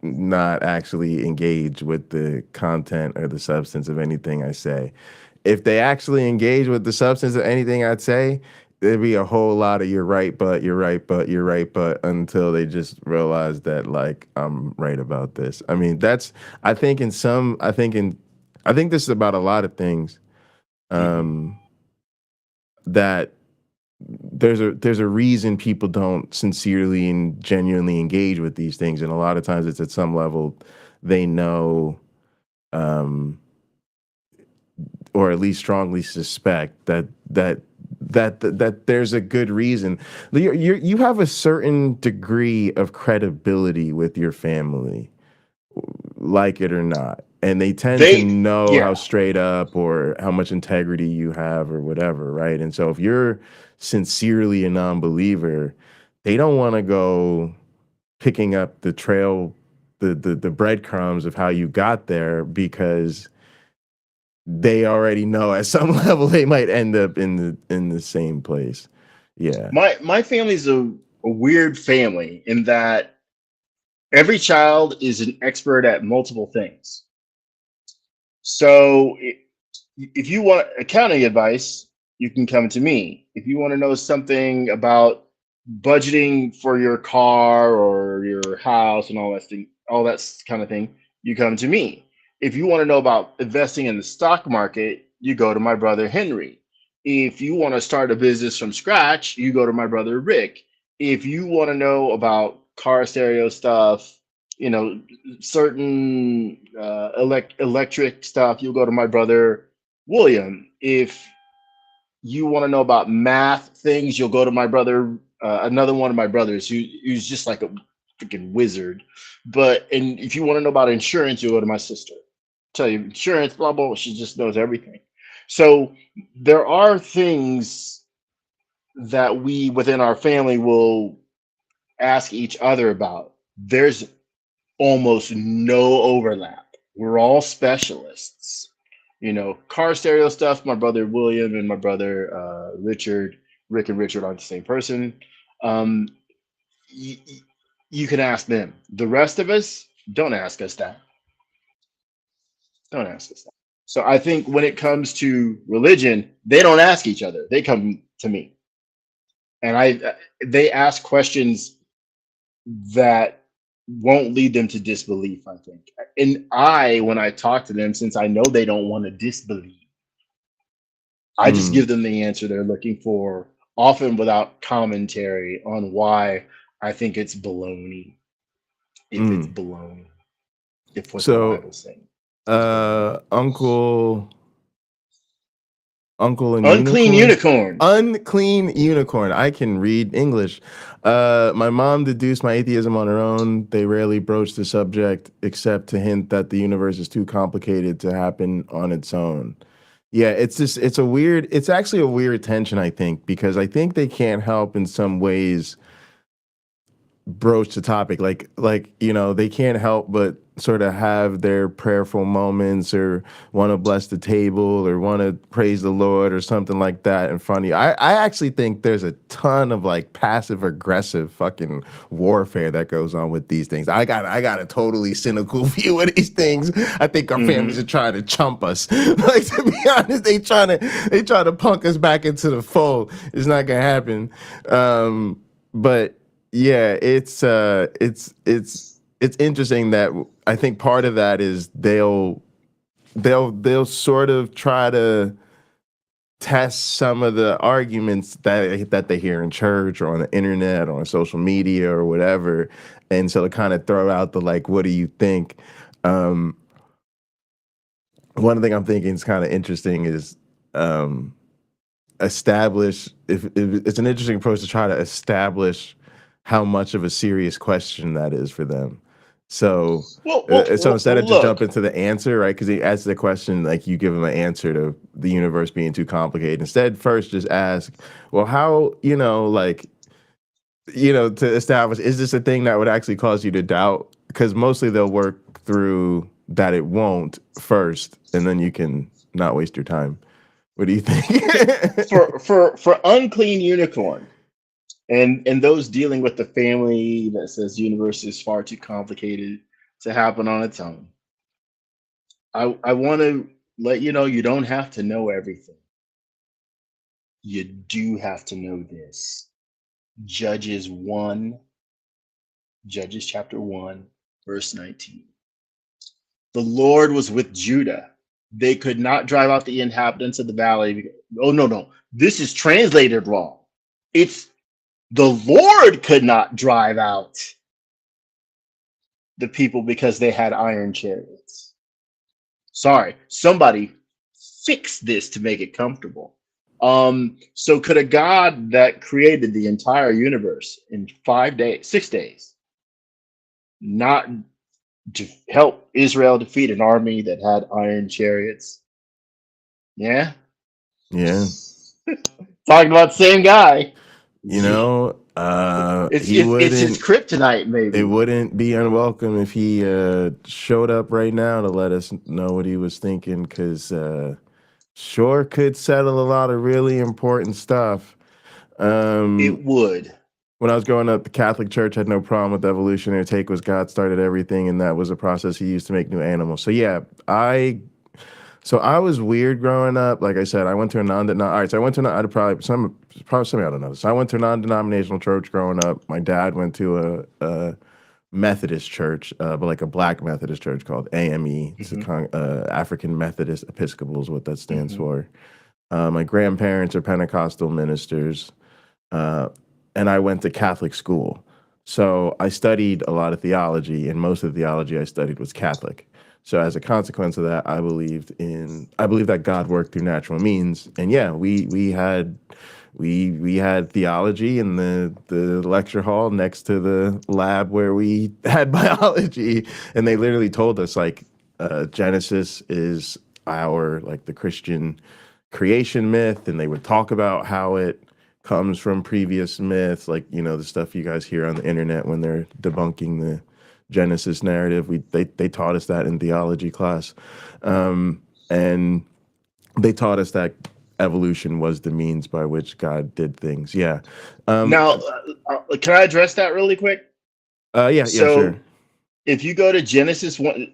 not actually engage with the content or the substance of anything I say. If they actually engage with the substance of anything I'd say, there'd be a whole lot of you're right, but until they just realize that like I'm right about this. I mean, I think this is about a lot of things. That there's a reason people don't sincerely and genuinely engage with these things, and a lot of times it's at some level they know, or at least strongly suspect that there's a good reason. You have a certain degree of credibility with your family, like it or not. And they tend to know how straight up or how much integrity you have or whatever, right? And so if you're sincerely a non-believer, they don't want to go picking up the trail, the breadcrumbs of how you got there, because they already know at some level they might end up in the same place. Yeah. My family's a weird family in that every child is an expert at multiple things. So if you want accounting advice, you can come to me. If you want to know something about budgeting for your car or your house and all that kind of thing, you come to me. If you want to know about investing in the stock market, you go to my brother Henry. If you want to start a business from scratch, you go to my brother Rick. If you want to know about car stereo stuff, certain electric stuff, you'll go to my brother William. If you want to know about math things, you'll go to my brother, another one of my brothers who's just like a freaking wizard. And if you want to know about insurance, you'll go to my sister. Tell you insurance, blah, blah, blah. She just knows everything. So there are things that we within our family will ask each other about. There's almost no overlap. We're all specialists. Car stereo stuff, my brother William and my brother Rick and Richard aren't the same person. You can ask them. The rest of us, don't ask us that. Don't ask us that. So I think when it comes to religion, they don't ask each other. They come to me. And they ask questions that won't lead them to disbelief, I think. And when I talk to them, since I know they don't want to disbelieve, I just give them the answer they're looking for, often without commentary on why I think it's baloney. If it's baloney. If what the Bible's saying. Uncle and Unclean unicorn. Unclean unicorn. I can read English. My mom deduced my atheism on her own. They rarely broach the subject except to hint that the universe is too complicated to happen on its own. Yeah, it's actually a weird tension, I think, because I think they can't help in some ways broach the topic. Like, they can't help but sort of have their prayerful moments or want to bless the table or want to praise the Lord or something like that in front of you. I actually think there's a ton of like passive aggressive fucking warfare that goes on with these things. I got a totally cynical view of these things. I think our families are trying to chump us. Like, to be honest, they try to punk us back into the fold. It's not gonna happen. But yeah, it's interesting that I think part of that is they'll sort of try to test some of the arguments that they hear in church or on the internet or on social media or whatever, and so to kind of throw out the like, what do you think? One thing I'm thinking is kind of interesting is establish if it's an interesting approach to try to establish how much of a serious question that is for them. So, instead of just jumping to the answer, right? Because he asks the question, like you give him an answer to the universe being too complicated. Instead, first just ask, well, how, to establish, is this a thing that would actually cause you to doubt? Because mostly they'll work through that it won't first, and then you can not waste your time. What do you think? for unclean unicorn. And those dealing with the family that says the universe is far too complicated to happen on its own. I want to let you know you don't have to know everything. You do have to know this. Judges chapter 1, verse 19. The Lord was with Judah. They could not drive out the inhabitants of the valley. Oh, no. This is translated wrong. It's the Lord could not drive out the people because they had iron chariots. Sorry, somebody fix this to make it comfortable. So could a God that created the entire universe in 6 days, not to help Israel defeat an army that had iron chariots? Yeah. Talking about the same guy. It's his kryptonite, maybe. It wouldn't be unwelcome if he showed up right now to let us know what he was thinking, because sure could settle a lot of really important stuff. It would. When I was growing up, the Catholic Church had no problem with evolution. Their take was God started everything, and that was a process he used to make new animals. So yeah, I So I was weird growing up. Like I said, I went to a all right. So I went to I'd probably some I don't know. So I went to a non-denominational church growing up. My dad went to a Methodist church, but like a black Methodist church called AME. It's African Methodist Episcopal is what that stands for. My grandparents are Pentecostal ministers, and I went to Catholic school. So I studied a lot of theology, and most of the theology I studied was Catholic. So as a consequence of that, I believe that God worked through natural means. And yeah, we had theology in the lecture hall next to the lab where we had biology, and they literally told us like Genesis is our like the Christian creation myth, and they would talk about how it comes from previous myths, like the stuff you guys hear on the internet when they're debunking the Genesis narrative. They taught us that in theology class, and they taught us that evolution was the means by which God did things. Yeah. Now, can I address that really quick? Yeah, sure. If you go to Genesis 1,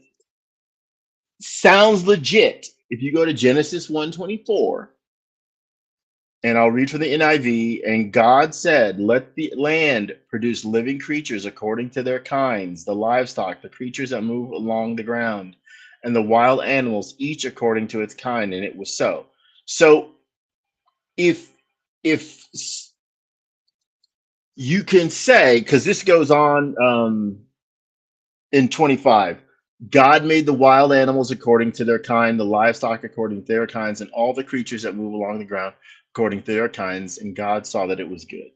sounds legit. If you go to Genesis 1:24, and I'll read from the NIV, and God said, let the land produce living creatures according to their kinds, the livestock, the creatures that move along the ground, and the wild animals, each according to its kind, and it was so. So if you can say, because this goes on in 25, God made the wild animals according to their kind, the livestock according to their kinds, and all the creatures that move along the ground according to their kinds, and God saw that it was good.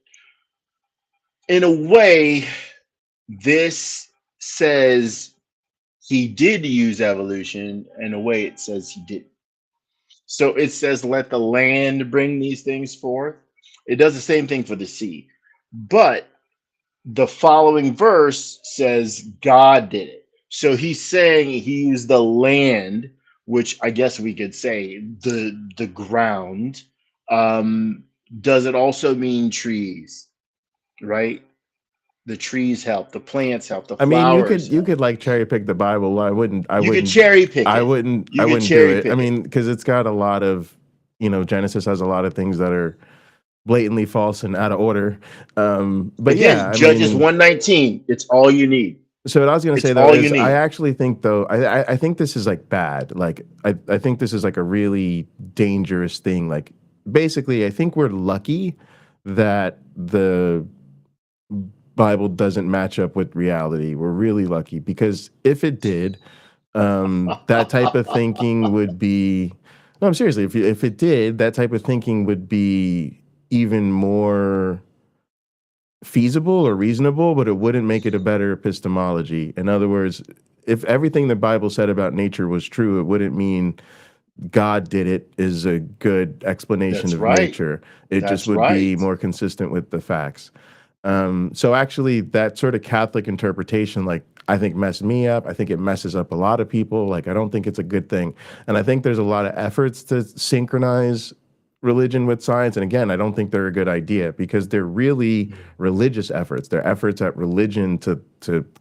In a way, this says he did use evolution. In a way, it says he didn't. So it says, let the land bring these things forth. It does the same thing for the sea. But the following verse says God did it. So he's saying he used the land, which I guess we could say the ground. Does it also mean trees? Right? The trees help, the plants help, the flowers. You could like cherry pick the Bible. I wouldn't cherry pick it. I wouldn't do it. I mean, because it's got a lot of, Genesis has a lot of things that are blatantly false and out of order. But yeah, Judges 1:19, it's all you need. So what I was going to say though is I actually think though, I think this is like bad. Like I think this is like a really dangerous thing. Like basically, I think we're lucky that the Bible doesn't match up with reality. We're really lucky, because if it did, that type of thinking would be, no, seriously, if it did, that type of thinking would be even more feasible or reasonable, but it wouldn't make it a better epistemology. In other words, if everything the Bible said about nature was true, it wouldn't mean God did it is a good explanation of nature. It just would be more consistent with the facts. So actually that sort of Catholic interpretation, like, I think messed me up. I think it messes up a lot of people. Like, I don't think it's a good thing. And I think there's a lot of efforts to synchronize religion with science. And again, I don't think they're a good idea, because they're really religious efforts. They're efforts at religion to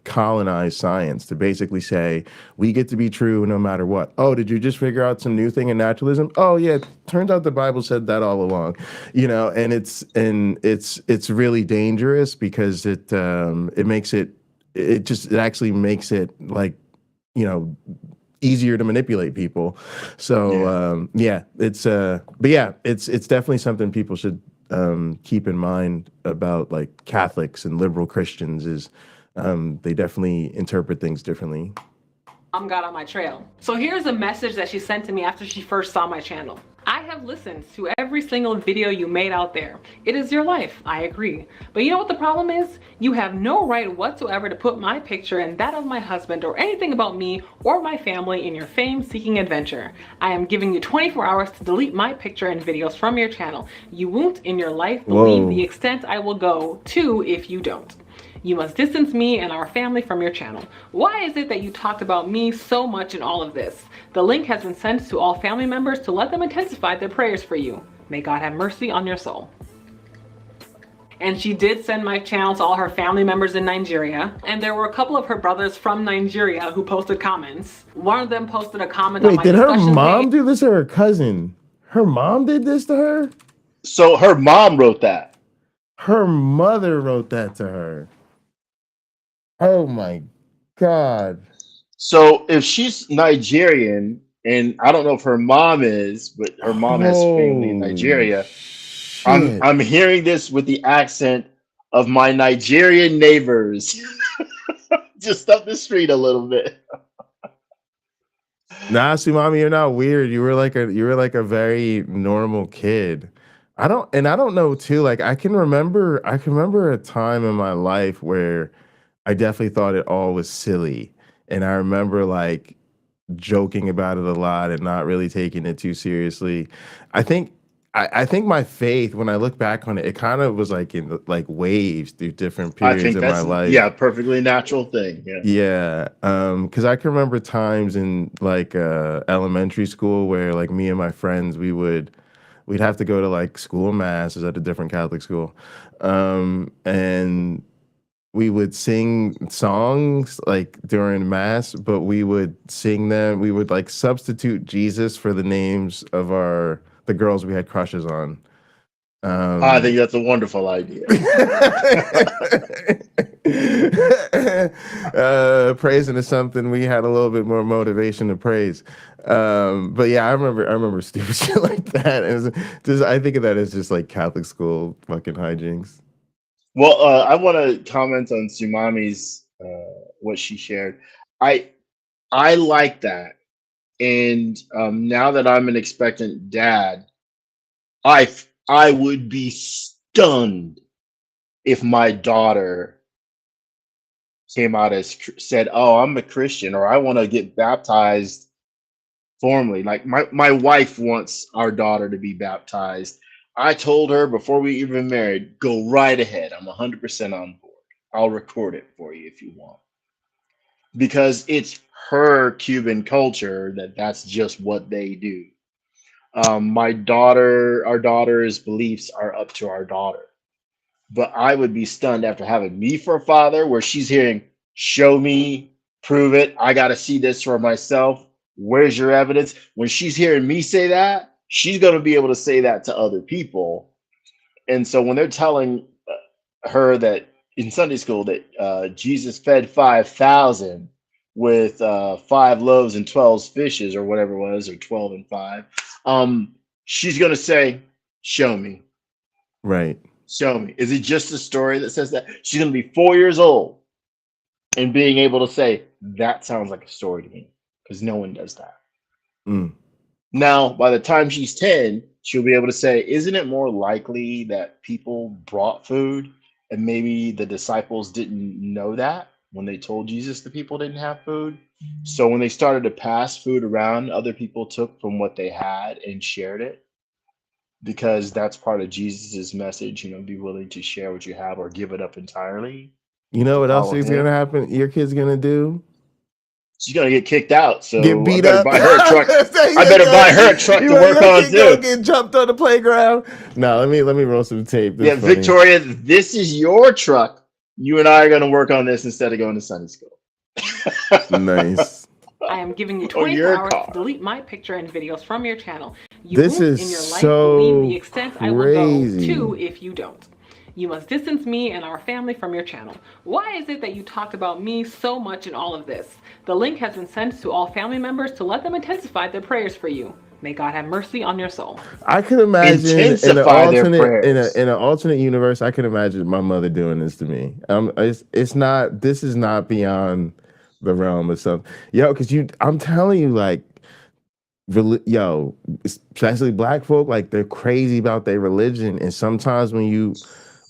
colonize science, to basically say, we get to be true no matter what. Oh, did you just figure out some new thing in naturalism? Oh yeah, turns out the Bible said that all along. And it's really dangerous, because it actually makes it like, easier to manipulate people. So it's definitely something people should keep in mind about like Catholics and liberal Christians is they definitely interpret things differently. Got on my trail. So here's a message that she sent to me after she first saw my channel. I have listened to every single video you made out there. It is your life, I agree. But you know what the problem is? You have no right whatsoever to put my picture and that of my husband or anything about me or my family in your fame-seeking adventure. I am giving you 24 hours to delete my picture and videos from your channel. You won't in your life believe the extent I will go to if you don't. You must distance me and our family from your channel. Why is it that you talked about me so much in all of this? The link has been sent to all family members to let them intensify their prayers for you. May God have mercy on your soul. And she did send my channel to all her family members in Nigeria. And there were a couple of her brothers from Nigeria who posted comments. One of them posted a comment on Wait, my did her discussion mom page. do this or her cousin? Her mom did this to her? So her mom wrote that. Her mother wrote that to her. Oh my God. So if she's Nigerian, and I don't know if her mom is, but her mom has family in Nigeria. Shit. I'm hearing this with the accent of my Nigerian neighbors. Just up the street a little bit. Nah, see, mommy, you're not weird. You were like a very normal kid. I don't know too. Like I can remember a time in my life where I definitely thought it all was silly. And I remember like joking about it a lot and not really taking it too seriously. I think my faith, when I look back on it, it kind of was like in like waves through different I periods think of my that's life. perfectly natural thing. Yeah. Yeah, because I can remember times in like elementary school where like me and my friends we'd have to go to like school masses at a different Catholic school, and we would sing songs like during mass, but we would sing them. We would like substitute Jesus for the names of the girls we had crushes on. I think that's a wonderful idea. Praising is something we had a little bit more motivation to praise. But yeah, I remember stupid shit like that. And I think of that as just like Catholic school fucking hijinks. Well, I want to comment on Sumami's what she shared. I like that, and now that I'm an expectant dad, I would be stunned if my daughter came out as said, "Oh, I'm a Christian," or "I want to get baptized formally." Like my wife wants our daughter to be baptized. I told her before we even married, go right ahead. I'm 100% on board. I'll record it for you if you want. Because it's her Cuban culture that's just what they do. Our daughter's beliefs are up to our daughter. But I would be stunned after having me for a father where she's hearing, show me, prove it. I got to see this for myself. Where's your evidence? When she's hearing me say that, she's going to be able to say that to other people. And so when they're telling her that in Sunday school that Jesus fed 5,000 with 5 loaves and 12 fishes or whatever it was, or 12 and 5, she's going to say, show me. Right. Show me. Is it just a story that says that? She's going to be 4 years old and being able to say, that sounds like a story to me, because no one does that. Mm. Now, by the time she's 10, she'll be able to say, isn't it more likely that people brought food and maybe the disciples didn't know that when they told Jesus the people didn't have food? So when they started to pass food around, other people took from what they had and shared it, because that's part of Jesus's message, be willing to share what you have or give it up entirely. You know what else is going to happen? Your kid's going to do? She's gonna get kicked out, so Get beat I better up. buy her a truck. I better buy her a truck to work on too. Get jumped on the playground. No, let me roll some tape. Yeah, funny. Victoria, this is your truck. You and I are gonna work on this instead of going to Sunday school. Nice. I am giving you 24 hours to delete my picture and videos from your channel. You This won't is in your life so believe the extent I will go crazy. to if you don't. You must distance me and our family from your channel. Why is it that you talked about me so much in all of this? The link has been sent to all family members to let them intensify their prayers for you. May God have mercy on your soul. I could imagine Intensify their prayers. in an alternate universe. I could imagine my mother doing this to me. It's not. This is not beyond the realm of something. Yo, because I'm telling you, like, yo, especially black folk, like they're crazy about their religion, and sometimes when you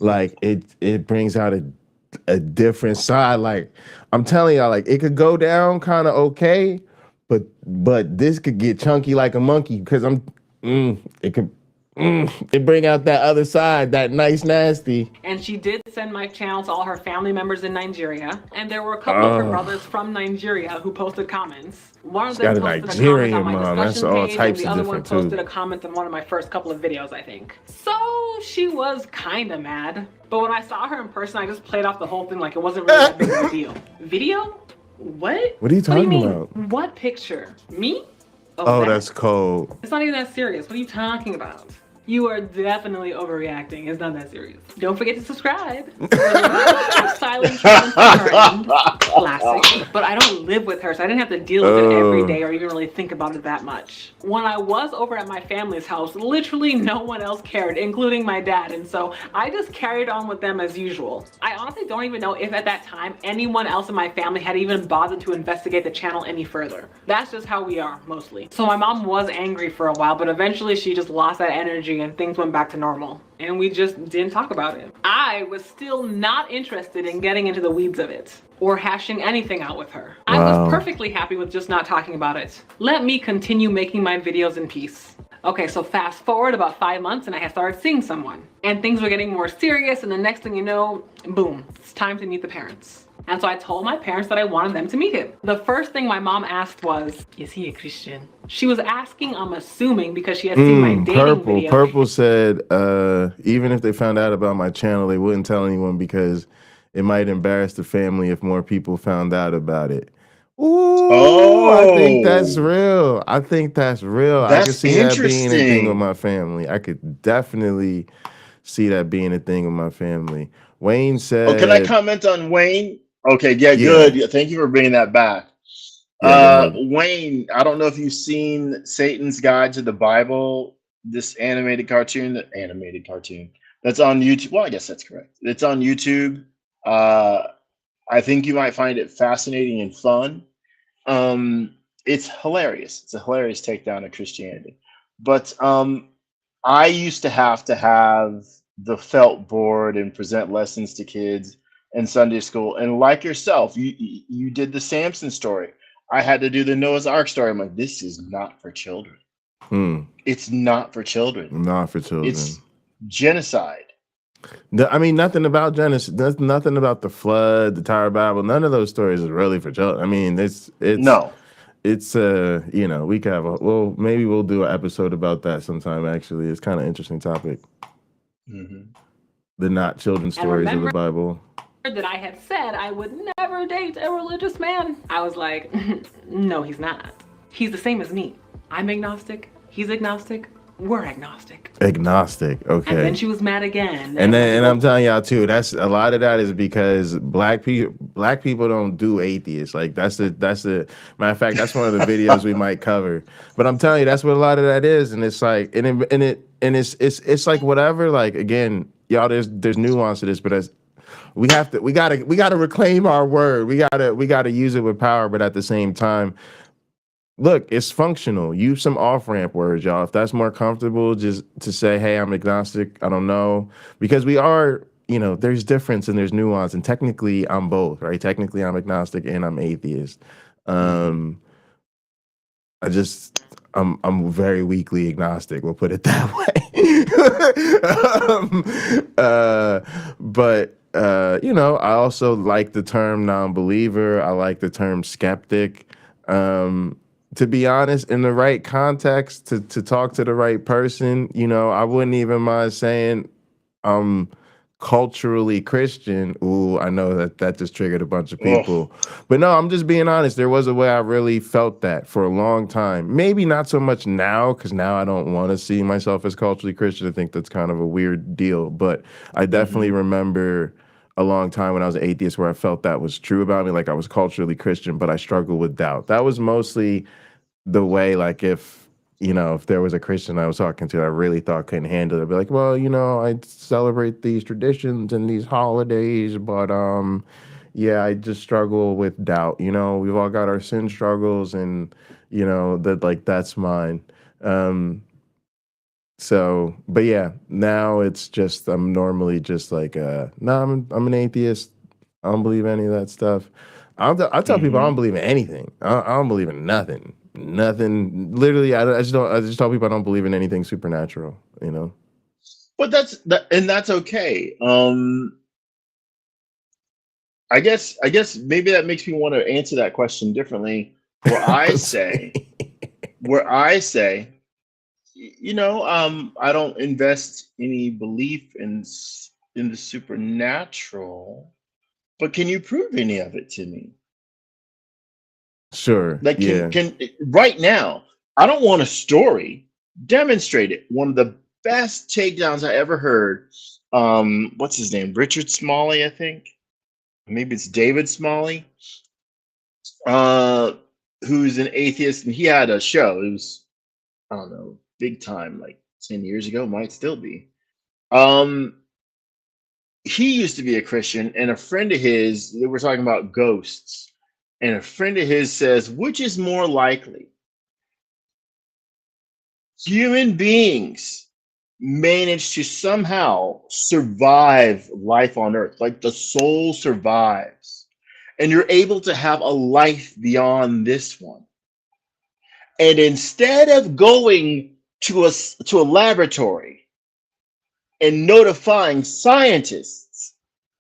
like it brings out a different side. Like I'm telling y'all, like it could go down kind of okay, but this could get chunky like a monkey, because it bring out that other side, that nice nasty. And she did send my channel to all her family members in Nigeria. And there were a couple of her brothers from Nigeria who posted comments. One of them posted a comment on my discussion page, and the other one posted a comment on one of my first couple of videos, I think. So she was kind of mad. But when I saw her in person, I just played off the whole thing like it wasn't really that big of a deal. Video? What? What are you talking mean? about? What picture? Me? Oh, that's cold. It's not even that serious. What are you talking about? You are definitely overreacting. It's not that serious. Don't forget to subscribe. Silent treatment from her end. Classic. But I don't live with her, so I didn't have to deal with it every day or even really think about it that much. When I was over at my family's house, literally no one else cared, including my dad. And so I just carried on with them as usual. I honestly don't even know if at that time anyone else in my family had even bothered to investigate the channel any further. That's just how we are, mostly. So my mom was angry for a while, but eventually she just lost that energy and things went back to normal. And we just didn't talk about it. I was still not interested in getting into the weeds of it or hashing anything out with her. I was perfectly happy with just not talking about it. Let me continue making my videos in peace. Okay, so fast forward about 5 months and I had started seeing someone. And things were getting more serious, and the next thing you know, boom, it's time to meet the parents. And so I told my parents that I wanted them to meet him. The first thing my mom asked was, is he a Christian? She was asking, I'm assuming, because she had seen my dating video. Purple said, even if they found out about my channel, they wouldn't tell anyone because it might embarrass the family if more people found out about it. Ooh, I think that's real. I think that's real. I could see that being a thing with my family. I could definitely see that being a thing with my family. Wayne said... Oh, can I comment on Wayne? Okay, yeah, good. Thank you for bringing that back. Wayne, I don't know if you've seen Satan's Guide to the Bible, this animated cartoon that's on YouTube. Well, I guess that's correct. It's on YouTube. I think you might find it fascinating and fun. It's hilarious. It's a hilarious takedown of Christianity. But I used to have the felt board and present lessons to kids in Sunday school. And like yourself, you did the Samson story. I had to do the Noah's Ark story. I'm like, this is not for children. It's not for children. Not for children. It's genocide. I mean, nothing about genocide. There's nothing about the flood, the Tower of Babel. None of those stories is really for children. I mean, it's you know, we could have maybe we'll do an episode about that sometime. Actually, it's kind of interesting topic. The not children's stories of the Bible. That I had said I would never date a religious man. I was like, no, he's not. He's the same as me. I'm agnostic. He's agnostic. We're agnostic. Agnostic, okay. And then she was mad again. And I'm telling y'all too, that's a lot of that is because black people don't do atheists. Like that's the matter of fact, that's one of the videos we might cover. But I'm telling you, that's what a lot of that is. And it's like it's like whatever. Like again, y'all, there's nuance to this, but we gotta reclaim our word. We gotta use it with power, but at the same time, look, it's functional. Use some off-ramp words, y'all. If that's more comfortable, just to say, hey, I'm agnostic, I don't know. Because we are, you know, there's difference and there's nuance. And technically, I'm both, right? Technically, I'm agnostic and I'm atheist. I'm very weakly agnostic, we'll put it that way. But you know, I also like the term non-believer. I like the term skeptic. To be honest, in the right context, to talk to the right person, you know, I wouldn't even mind saying I'm culturally Christian. Ooh, I know that just triggered a bunch of people. But no, I'm just being honest. There was a way I really felt that for a long time. Maybe not so much now, because now I don't want to see myself as culturally Christian. I think that's kind of a weird deal. But I definitely remember a long time when I was an atheist where I felt that was true about me. Like I was culturally Christian, but I struggled with doubt. That was mostly the way, like if there was a Christian I was talking to I really thought couldn't handle it, I'd be like, well, you know, I celebrate these traditions and these holidays, but yeah, I just struggle with doubt. You know, we've all got our sin struggles, and you know that's mine. So, but yeah, now it's just I'm normally just like, no, I'm an atheist. I don't believe any of that stuff. I tell people I don't believe in anything. I don't believe in nothing. Nothing. Literally, I just tell people I don't believe in anything supernatural. You know. But that's okay. I guess maybe that makes me want to answer that question differently. Where I say, you know, I don't invest any belief in in the supernatural, but can you prove any of it to me? Sure. Like, Yeah. can right now, I don't want a story. Demonstrate it. One of the best takedowns I ever heard. What's his name? Richard Smalley, I think. Maybe it's David Smalley. Who's an atheist, and he had a show. It was, I don't know, big time, like 10 years ago, might still be. He used to be a Christian, and a friend of his, they were talking about ghosts, and a friend of his says, which is more likely? Human beings manage to somehow survive life on earth, like the soul survives, and you're able to have a life beyond this one. And instead of going to a laboratory and notifying scientists,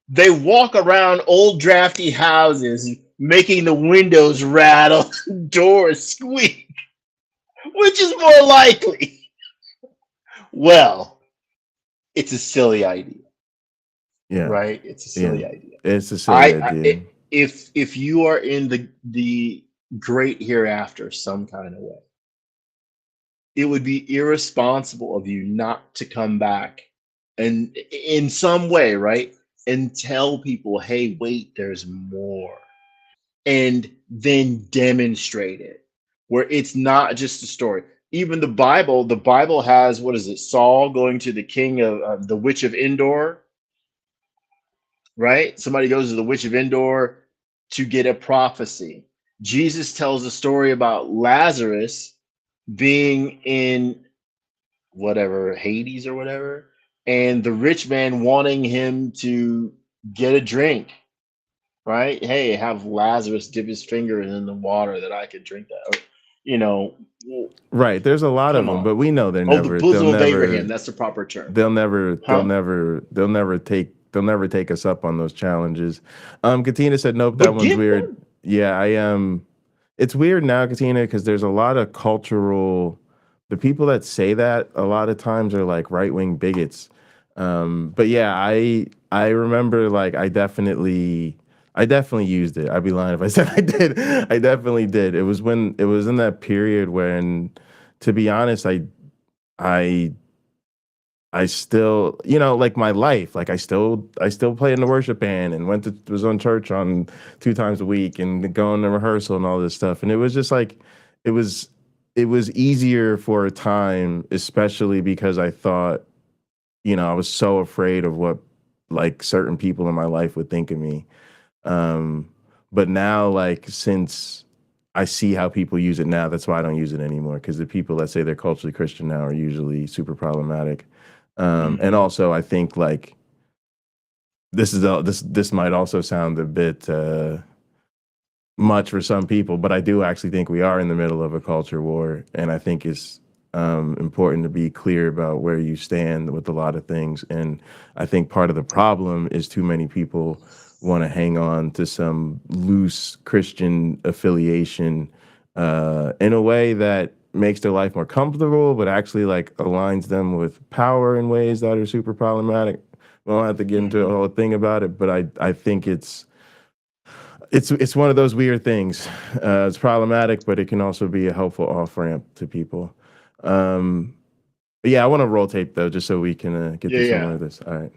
they walk around old drafty houses, making the windows rattle, doors squeak. Which is more likely? Well, it's a silly idea. Yeah. Right? It's a silly idea. It's a silly idea. If you are in the great hereafter some kind of way, it would be irresponsible of you not to come back and in some way, right? And tell people, hey, wait, there's more. And then demonstrate it, where it's not just a story. Even the Bible has, what is it? Saul going to the king of the witch of Endor, right? Somebody goes to the witch of Endor to get a prophecy. Jesus tells a story about Lazarus being in whatever, Hades or whatever, and the rich man wanting him to get a drink, right? Hey, have Lazarus dip his finger in the water that I could drink that. Or, you know, right. There's a lot of come them, on. but we know they're Oh, never. the bosom They'll of never. Abraham. That's the proper term. They'll never. Huh? They'll never take us up on those challenges. Katina said, nope, that But one's give weird. them. Yeah, I am. It's weird now, Katina, because there's a lot of cultural. The people that say that a lot of times are like right wing bigots. But yeah, I remember like I definitely used it. I'd be lying if I said I did. I definitely did. It was in that period when, to be honest, I still, like my life, like I still played in the worship band and was on church on 2 times a week and going to rehearsal and all this stuff. And it was just like, it was easier for a time, especially because I thought, I was so afraid of what like certain people in my life would think of me. But now, like, since I see how people use it now, that's why I don't use it anymore. Because the people that say they're culturally Christian now are usually super problematic. And also, I think like this might also sound a bit much for some people, but I do actually think we are in the middle of a culture war, and I think it's important to be clear about where you stand with a lot of things. And I think part of the problem is too many people want to hang on to some loose Christian affiliation in a way that makes their life more comfortable, but actually like aligns them with power in ways that are super problematic. We don't have to get into a whole thing about it, but I think it's one of those weird things. It's problematic, but it can also be a helpful off-ramp to people. But yeah, I want to roll tape though, just so we can get through some of this. All right.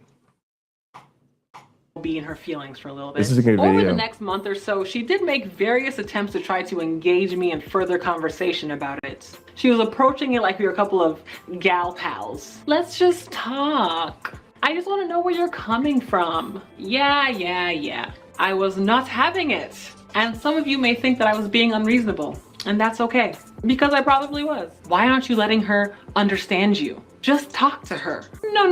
Be in her feelings for a little bit. This is a good Over video. the next month or so, she did make various attempts to try to engage me in further conversation about it. She was approaching it like we were a couple of gal pals. Let's just talk. I just want to know where you're coming from. Yeah. I was not having it. And some of you may think that I was being unreasonable, and that's okay, because I probably was. Why aren't you letting her understand you? Just talk to her. No.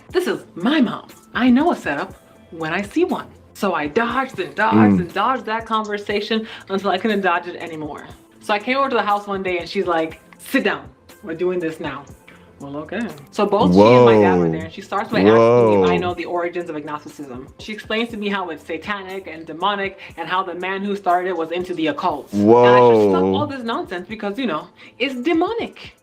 This is my mom. I know a setup when I see one. So I dodged and dodged that conversation until I couldn't dodge it anymore. So I came over to the house one day and she's like, sit down. We're doing this now. Well, okay. So both she and my dad were there, and she starts by asking me if I know the origins of agnosticism. She explains to me how it's satanic and demonic, and how the man who started it was into the occult. And I should stop all this nonsense because, it's demonic.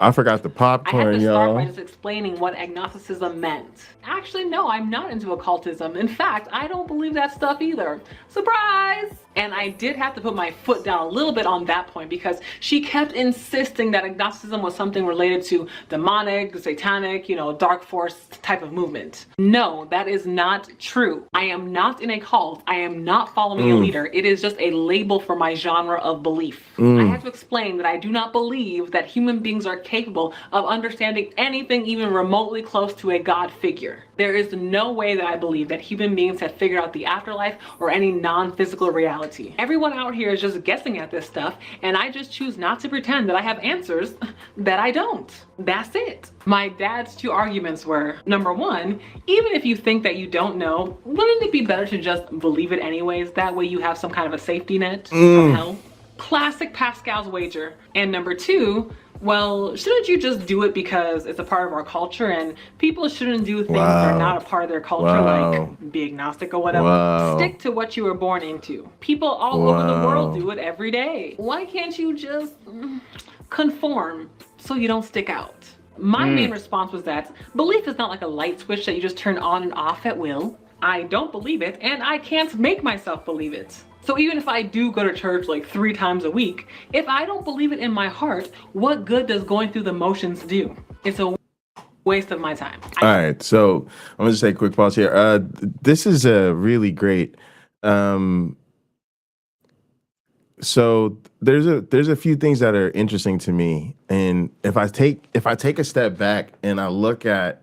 I forgot the I had to popcorn, start by y'all. just explaining what agnosticism meant. Actually, no, I'm not into occultism. In fact, I don't believe that stuff either. Surprise! And I did have to put my foot down a little bit on that point because she kept insisting that agnosticism was something related to demonic, satanic, dark force type of movement. No, that is not true. I am not in a cult. I am not following a leader. It is just a label for my genre of belief. I have to explain that I do not believe that human beings are capable of understanding anything even remotely close to a God figure. There is no way that I believe that human beings have figured out the afterlife or any non-physical reality. Everyone out here is just guessing at this stuff, and I just choose not to pretend that I have answers that I don't. That's it. My dad's two arguments were, number one, even if you think that you don't know, wouldn't it be better to just believe it anyways? That way you have some kind of a safety net from hell. Classic Pascal's wager. And number two, well, shouldn't you just do it because it's a part of our culture and people shouldn't do things that are not a part of their culture, like be agnostic or whatever. Stick to what you were born into. People all over the world do it every day. Why can't you just conform so you don't stick out? My main response was that belief is not like a light switch that you just turn on and off at will. I don't believe it and I can't make myself believe it. So even if I do go to church like 3 times a week, if I don't believe it in my heart, what good does going through the motions do? It's a waste of my time. All right, so I'm gonna just take a quick pause here. This is a really great. So there's a few things that are interesting to me, and if I take a step back and I look at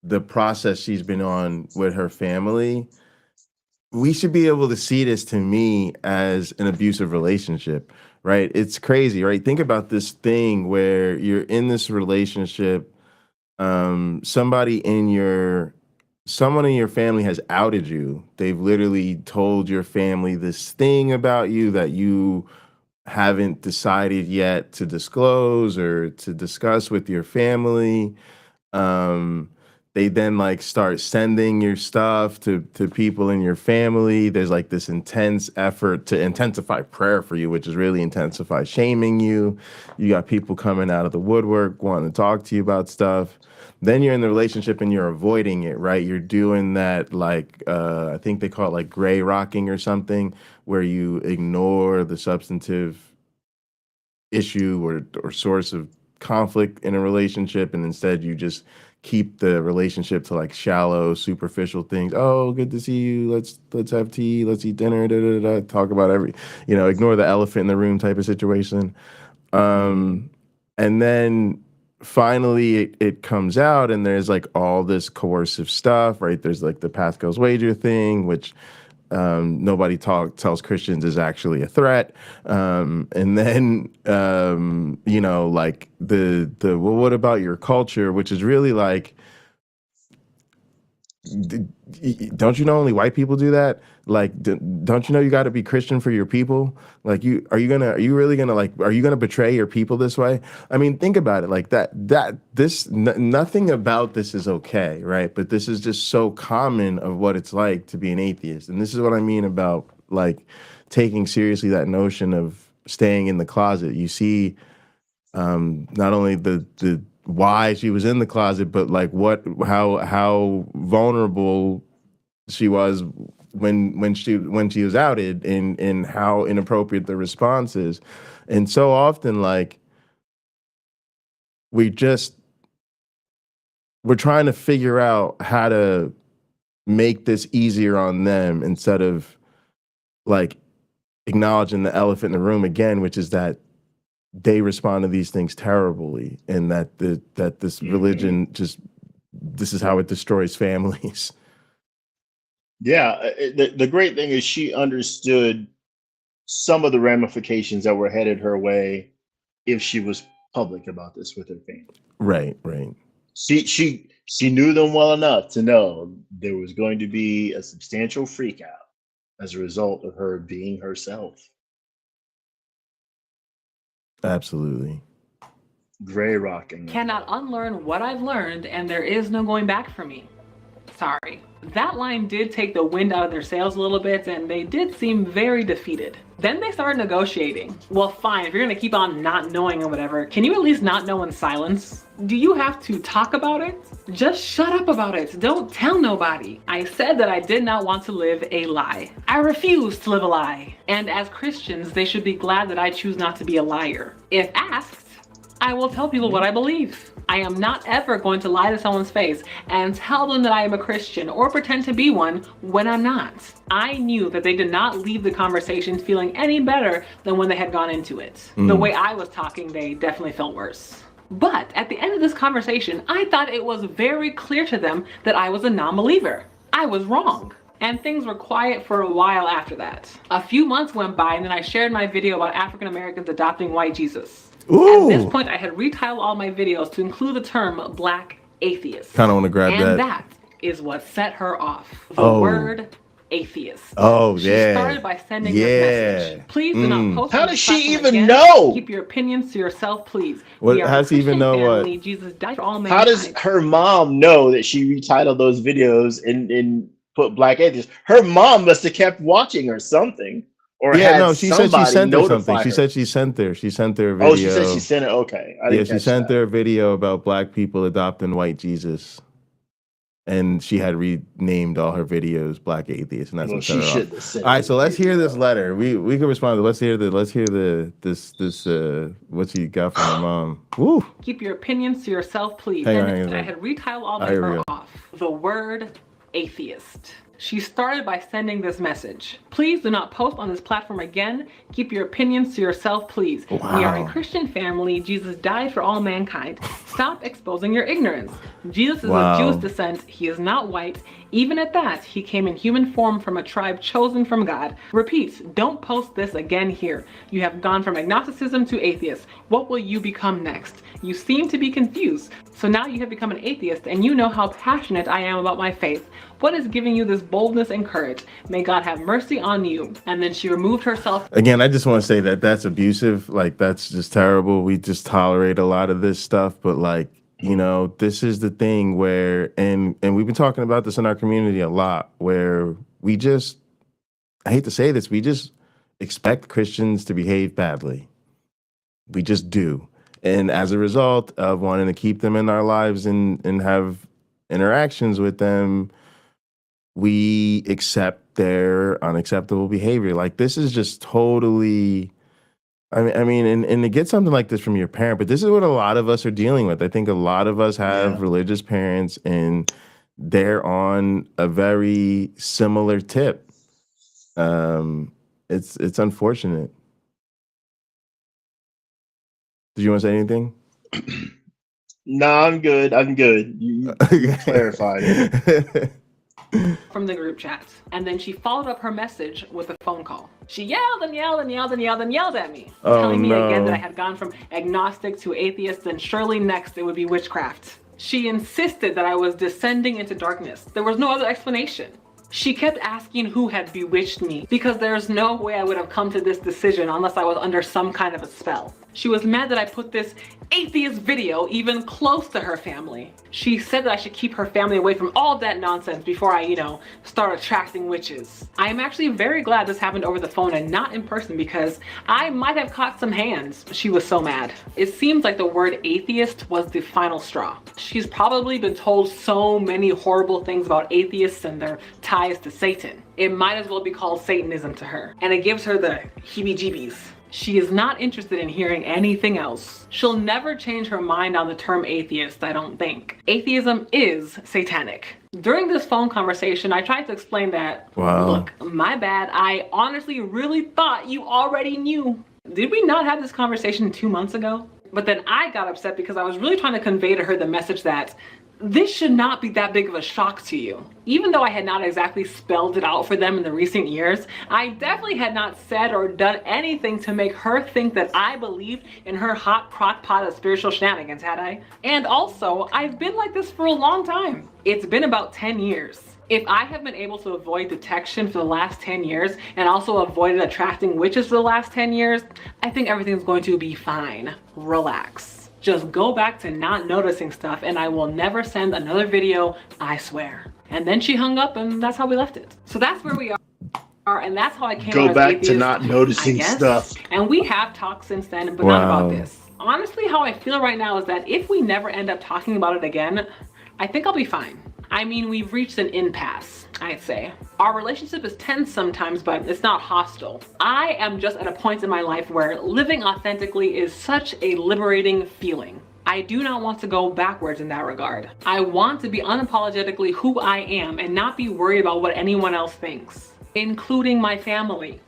the process she's been on with her family, we should be able to see this, to me, as an abusive relationship, right? It's crazy, right? Think about this thing where you're in this relationship, someone in your family has outed you. They've literally told your family this thing about you that you haven't decided yet to disclose or to discuss with your family. They then like start sending your stuff to people in your family. There's like this intense effort to intensify prayer for you, which is really intensify shaming you. You got people coming out of the woodwork wanting to talk to you about stuff. Then you're in the relationship and you're avoiding it, right? You're doing that, like, I think they call it like gray rocking or something, where you ignore the substantive issue or source of conflict in a relationship, and instead you just keep the relationship to like shallow, superficial things. Oh, good to see you. Let's have tea. Let's eat dinner. Da, da, da, da. Talk about ignore the elephant in the room type of situation. And then finally it comes out, and there's like all this coercive stuff, right? There's like the Pascal's wager thing, which nobody tells Christians is actually a threat. And then, like well, what about your culture, which is really like, don't you know only white people do that? Like, don't you know you got to be Christian for your people? Like, are you really gonna betray your people this way? I mean, think about it like that. Nothing about this is okay, right? But this is just so common of what it's like to be an atheist, and this is what I mean about like taking seriously that notion of staying in the closet. You see, not only the why she was in the closet, but like how vulnerable she was when she was outed, and how inappropriate the response is. And so often, like, we're trying to figure out how to make this easier on them instead of like acknowledging the elephant in the room again, which is that they respond to these things terribly, and that this religion this is how it destroys families. Yeah, the great thing is she understood some of the ramifications that were headed her way if she was public about this with her family. Right. She knew them well enough to know there was going to be a substantial freak out as a result of her being herself. Absolutely. Gray rocking. Cannot unlearn what I've learned, and there is no going back for me. Sorry. That line did take the wind out of their sails a little bit, and they did seem very defeated. Then they started negotiating. Well, fine, if you're gonna keep on not knowing or whatever, can you at least not know in silence? Do you have to talk about it? Just shut up about it. Don't tell nobody. I said that I did not want to live a lie. I refuse to live a lie. And as Christians, they should be glad that I choose not to be a liar. If asked, I will tell people what I believe. I am not ever going to lie to someone's face and tell them that I am a Christian or pretend to be one when I'm not. I knew that they did not leave the conversation feeling any better than when they had gone into it. The way I was talking, they definitely felt worse. But at the end of this conversation, I thought it was very clear to them that I was a non-believer. I was wrong. And things were quiet for a while after that. A few months went by and then I shared my video about African Americans adopting white Jesus. Ooh. At this point, I had retitled all my videos to include the term Black Atheist. Kind of want to grab that. And that is what set her off. The word atheist. Oh, she yeah. She started by sending this message. Please do not post How on does this she platform even again. know? Keep your opinions to yourself, please. What? We are How a does she even Christian know family. what? Jesus died for all How does mankind. her mom know that she retitled those videos and put Black Atheist? Her mom must have kept watching or something. Or Yeah, had no, she said she somebody sent her notify something. She her. said she sent her. She sent her a video. Oh, she said she sent it. Okay, I Yeah, didn't she catch sent that. her a video about black people adopting white Jesus. And she had renamed all her videos Black Atheist, and that's Well, what she set her should off. have sent All right, it so let's hear years this ago. letter. We can respond. Let's hear this what she got from her mom. Woo. Keep your opinions to yourself, please. Hang on, And hang on. I had retitled all my Here we her go. off. The word atheist. She started by sending this message. Please do not post on this platform again. Keep your opinions to yourself, please. We are a Wow. Christian family. Jesus died for all mankind. Stop exposing your ignorance. Jesus is Wow. of Jewish descent. He is not white. Even at that, he came in human form from a tribe chosen from God. Repeat, don't post this again here. You have gone from agnosticism to atheist. What will you become next? You seem to be confused. So now you have become an atheist and you know how passionate I am about my faith. What is giving you this boldness and courage? May God have mercy on you. And then she removed herself. Again, I just want to say that that's abusive. Like, that's just terrible. We just tolerate a lot of this stuff. But, like, you know, this is the thing where, and we've been talking about this in our community a lot, where we just, I hate to say this, we just expect Christians to behave badly. We just do. And as a result of wanting to keep them in our lives and have interactions with them, we accept their unacceptable behavior. Like, this is just totally, I mean, and to get something like this from your parent, but this is what a lot of us are dealing with. I think a lot of us have religious parents, and they're on a very similar tip. It's unfortunate. Did you want to say anything? No, I'm good. I'm good. You clarified it. From the group chat. And then she followed up her message with a phone call. She yelled and yelled and yelled and yelled and yelled at me, telling me again that I had gone from agnostic to atheist, and surely next it would be witchcraft. She insisted that I was descending into darkness. There was no other explanation. She kept asking who had bewitched me, because there's no way I would have come to this decision unless I was under some kind of a spell. She was mad that I put this atheist video even close to her family. She said that I should keep her family away from all that nonsense before I, start attracting witches. I am actually very glad this happened over the phone and not in person, because I might have caught some hands. She was so mad. It seems like the word atheist was the final straw. She's probably been told so many horrible things about atheists and their ties to Satan. It might as well be called Satanism to her, and it gives her the heebie-jeebies. She is not interested in hearing anything else. She'll never change her mind on the term atheist, I don't think. Atheism is satanic. During this phone conversation, I tried to explain that, look, my bad, I honestly really thought you already knew. Did we not have this conversation 2 months ago? But then I got upset because I was really trying to convey to her the message that this should not be that big of a shock to you. Even though I had not exactly spelled it out for them in the recent years, I definitely had not said or done anything to make her think that I believed in her hot crock pot of spiritual shenanigans, had I? And also, I've been like this for a long time. It's been about 10 years. If I have been able to avoid detection for the last 10 years and also avoided attracting witches for the last 10 years, I think everything's going to be fine. Relax. Just go back to not noticing stuff and I will never send another video, I swear. And then she hung up, and that's how we left it. So that's where we are, and that's how I came Go out as back atheist, to not noticing I guess. stuff. And we have talked since then, but not about Wow. this. Honestly, how I feel right now is that if we never end up talking about it again, I think I'll be fine. I mean, we've reached an impasse, I'd say. Our relationship is tense sometimes, but it's not hostile. I am just at a point in my life where living authentically is such a liberating feeling. I do not want to go backwards in that regard. I want to be unapologetically who I am and not be worried about what anyone else thinks, including my family.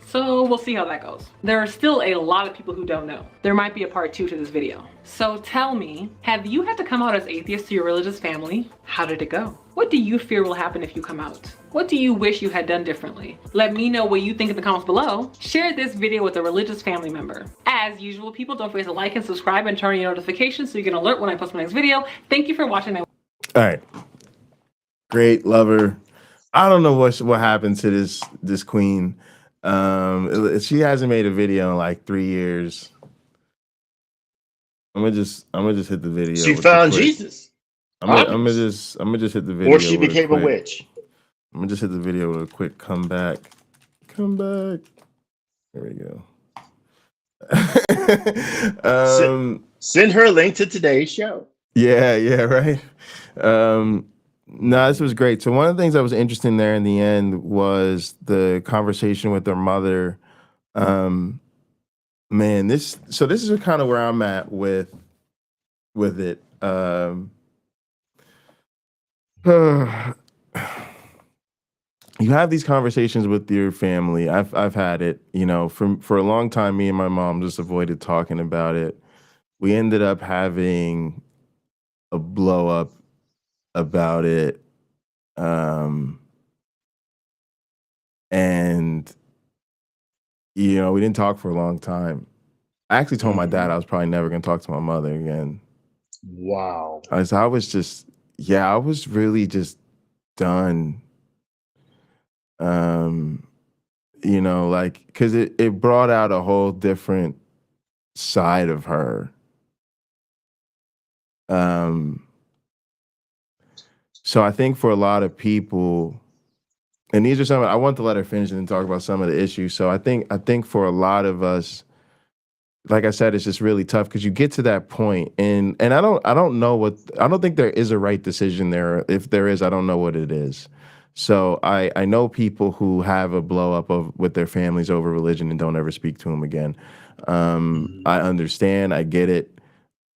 So we'll see how that goes. There are still a lot of people who don't know. There might be a part 2 to this video. So tell me, have you had to come out as atheist to your religious family? How did it go? What do you fear will happen if you come out? What do you wish you had done differently? Let me know what you think in the comments below. Share this video with a religious family member. As usual, people, don't forget to like and subscribe and turn on your notifications so you get an alert when I post my next video. Thank you for watching. All right. Great, lover. I don't know what happened to this queen. She hasn't made a video in like 3 years. I'm gonna just hit the video. She found Jesus. I'm gonna just hit the video. Or she became a witch. I'm gonna just hit the video with a quick comeback. There we go. Send her a link to today's show. Yeah, right. No, this was great. So one of the things that was interesting there in the end was the conversation with their mother. Man, this is kind of where I'm at with it. You have these conversations with your family. I've had it, for a long time. Me and my mom just avoided talking about it. We ended up having a blow up about it, and we didn't talk for a long time. I actually told my dad I was probably never going to talk to my mother again. Wow. I was really just done. Because it brought out a whole different side of her. So I think for a lot of people, and these are some, I want to let her finish and then talk about some of the issues. So I think for a lot of us, like I said, it's just really tough because you get to that point, and I don't think there is a right decision there. If there is, I don't know what it is. So I know people who have a blow up with their families over religion and don't ever speak to them again. I understand, I get it.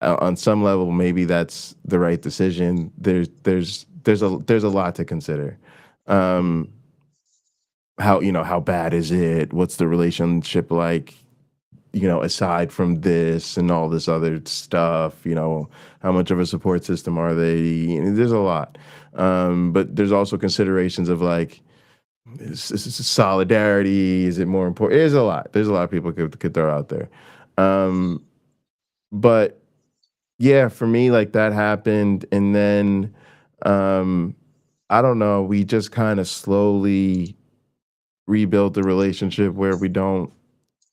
On some level, maybe that's the right decision. There's a lot to consider. How bad is it? What's the relationship like? Aside from this and all this other stuff, how much of a support system are they? There's a lot. But there's also considerations of like, solidarity. Is it more important? There's a lot of people could throw out there. But yeah, for me, like that happened. And then, I don't know, we just kind of slowly rebuilt the relationship where we don't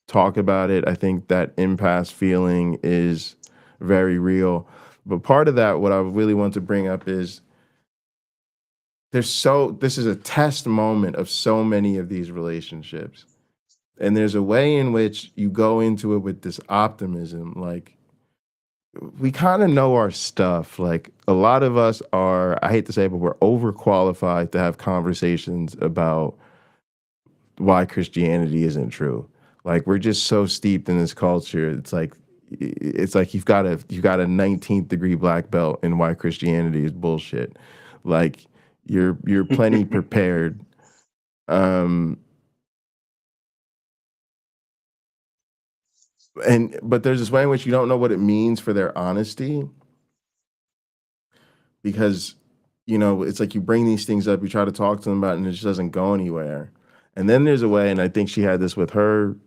talk about it. I think that impasse feeling is very real. But part of that, what I really want to bring up is this is a test moment of so many of these relationships. And there's a way in which you go into it with this optimism. Like, we kind of know our stuff. Like, a lot of us are, I hate to say it, but we're overqualified to have conversations about why Christianity isn't true. Like, we're just so steeped in this culture. It's like you've got a 19th degree black belt in why Christianity is bullshit. Like, you're plenty prepared. But there's this way in which you don't know what it means for their honesty, because it's like you bring these things up, you try to talk to them about it, and it just doesn't go anywhere. And then there's a way, and I think she had this with her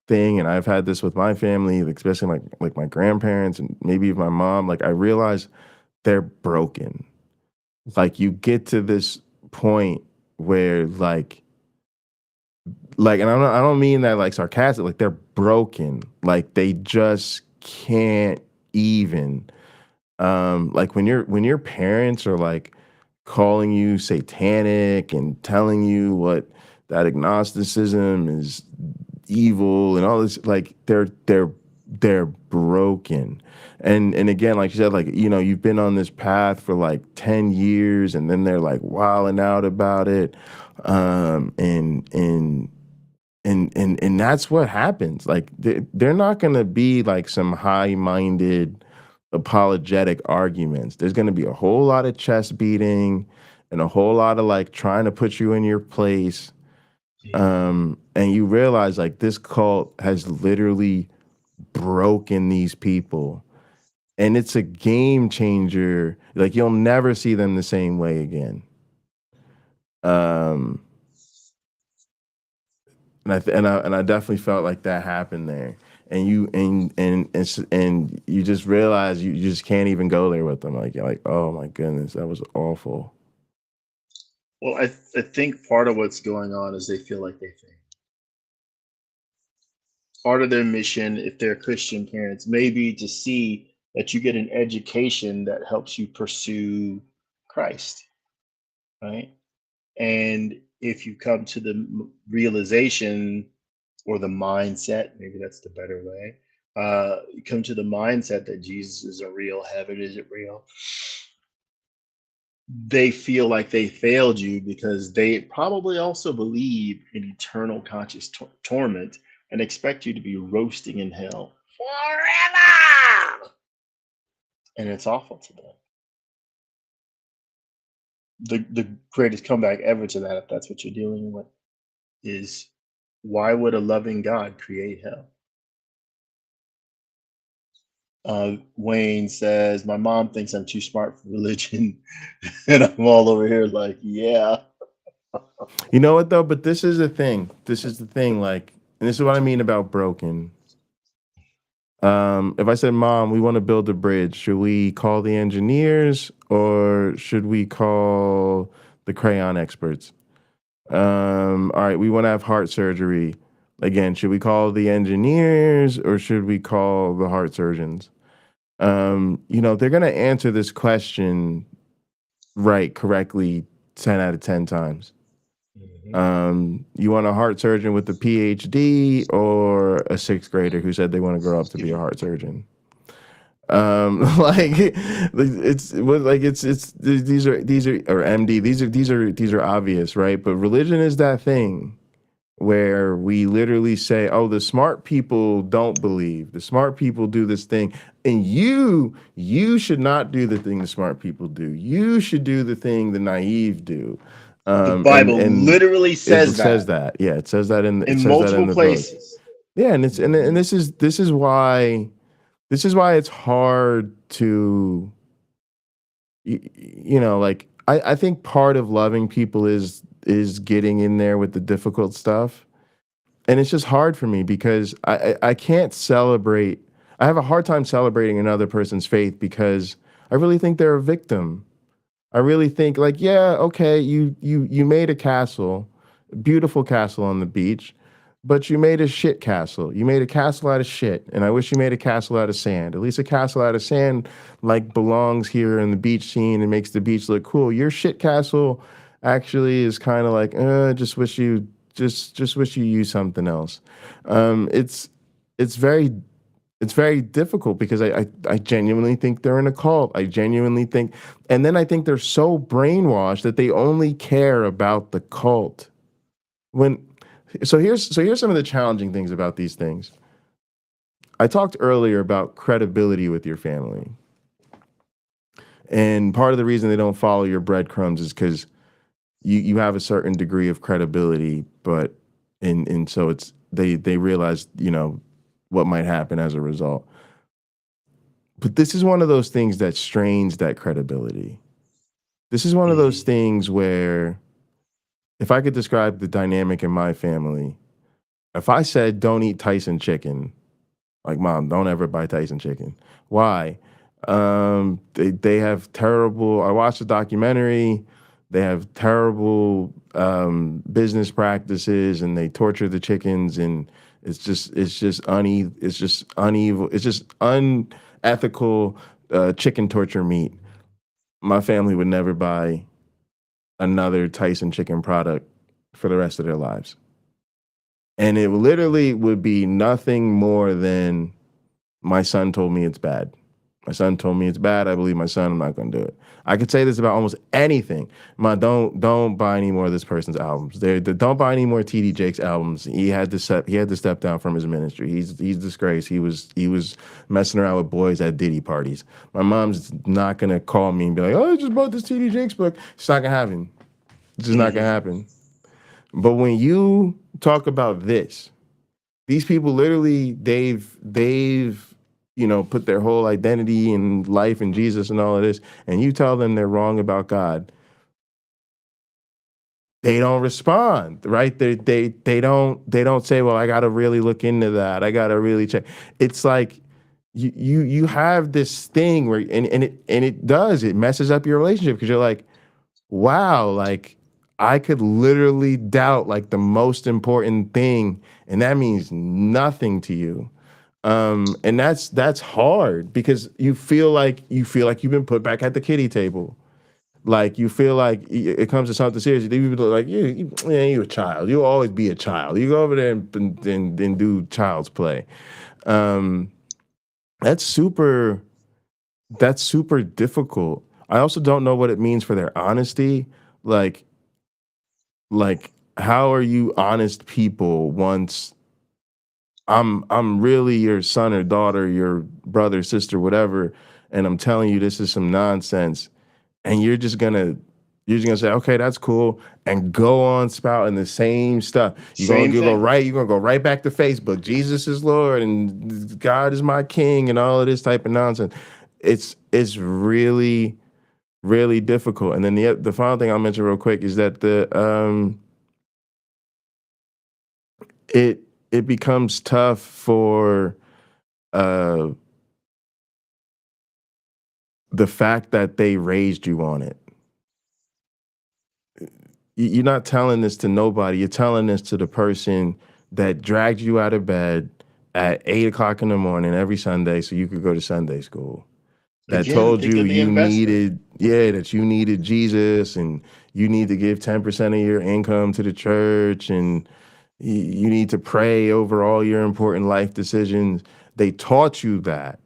thing, and I've had this with my family, especially like my grandparents and maybe even my mom. Like, I realize they're broken. Like, you get to this point where like, and I don't mean that like sarcastic. Like, they're broken. Like, they just can't even. Like, when your parents are like calling you satanic and telling you what that agnosticism is evil and all this, like they're broken. And again, like you said, like, you know, you've been on this path for like 10 years and then they're like wilding out about it. And that's what happens. Like they're not going to be like some high-minded apologetic arguments. There's going to be a whole lot of chest beating and a whole lot of like trying to put you in your place. And you realize like this cult has literally broken these people, and it's a game changer. Like you'll never see them the same way again. And I definitely felt like that happened there. And you just realize you just can't even go there with them. Like you're like, oh my goodness, that was awful. Well, I think part of what's going on is they feel like they think. Part of their mission, if they're Christian parents, may be to see that you get an education that helps you pursue Christ, right? And if you come to the realization or the mindset, maybe that's the better way, you come to the mindset that Jesus isn't real, heaven isn't real, they feel like they failed you because they probably also believe in eternal conscious torment and expect you to be roasting in hell forever. And it's awful to them. The greatest comeback ever to that, if that's what you're dealing with, is why would a loving God create hell? Wayne says, my mom thinks I'm too smart for religion. And I'm all over here like, yeah. You know what though? But this is the thing. This is the thing. Like, and this is what I mean about broken. If I said, Mom, we want to build a bridge, should we call the engineers or should we call the crayon experts? All right, we want to have heart surgery. Again, should we call the engineers or should we call the heart surgeons? You know, they're going to answer this question correctly 10 out of 10 times. You want a heart surgeon with a PhD or a sixth grader who said they want to grow up to be a heart surgeon? Like it's these are or MD, these are obvious, right? But religion is that thing where we literally say, oh, the smart people don't believe, the smart people do this thing, and you should not do the thing the smart people do. You should do the thing the naive do. The Bible literally says that. Says that. Yeah, it says that in multiple places. Book. Yeah, and this is why it's hard to, you know, like I think part of loving people is getting in there with the difficult stuff. And it's just hard for me because I can't celebrate. I have a hard time celebrating another person's faith because I really think they're a victim. I really think like, yeah, okay, you made a castle, beautiful castle on the beach, but you made a shit castle. You made a castle out of shit, and I wish you made a castle out of sand. At least a castle out of sand like belongs here in the beach scene and makes the beach look cool. Your shit castle actually is kind of like, just wish you use something else. It's very difficult because I genuinely think they're in a cult. I genuinely think, and then I think they're so brainwashed that they only care about the cult. So here's some of the challenging things about these things. I talked earlier about credibility with your family. And part of the reason they don't follow your breadcrumbs is because you have a certain degree of credibility, but and so it's they realize, you know, what might happen as a result. But this is one of those things that strains that credibility. This is one of those things where if I could describe the dynamic in my family, if I said don't eat Tyson chicken, like, Mom, don't ever buy Tyson chicken. Why? They have terrible, I watched the documentary, they have terrible business practices and they torture the chickens and it's just unethical chicken torture meat. My family would never buy another Tyson chicken product for the rest of their lives. And it literally would be nothing more than, my son told me it's bad. My son told me it's bad. I believe my son. I'm not going to do it. I could say this about almost anything. Don't buy any more of this person's albums. Don't buy any more TD Jakes albums. He had to step down from his ministry. He's disgraced. He was messing around with boys at Diddy parties. My mom's not gonna call me and be like, "Oh, I just bought this TD Jakes book." It's not gonna happen. It's just not gonna happen. But when you talk about this, these people literally they've put their whole identity and life in Jesus and all of this, and you tell them they're wrong about God, they don't respond, right? They don't say, well, I gotta really look into that. I gotta really check. It's like you have this thing where and it messes up your relationship, because you're like, wow, like I could literally doubt like the most important thing, and that means nothing to you. And that's hard, because you feel like you've been put back at the kiddie table. Like you feel like it comes to something serious. They people are like, you're a child. You'll always be a child. You go over there and do child's play. That's super difficult. I also don't know what it means for their honesty. Like how are you honest people once I'm really your son or daughter, your brother, sister, whatever, and I'm telling you this is some nonsense, and you're just gonna say, okay, that's cool, and go on spouting the same stuff. You're gonna go right back to Facebook. Jesus is Lord and God is my King and all of this type of nonsense. It's really, really difficult. And then the final thing I'll mention real quick is that it becomes tough for the fact that they raised you on it. You're not telling this to nobody. You're telling this to the person that dragged you out of bed at 8 o'clock in the morning every Sunday so you could go to Sunday school. That told you that you needed Jesus, and you need to give 10% of your income to the church, and you need to pray over all your important life decisions. They taught you that.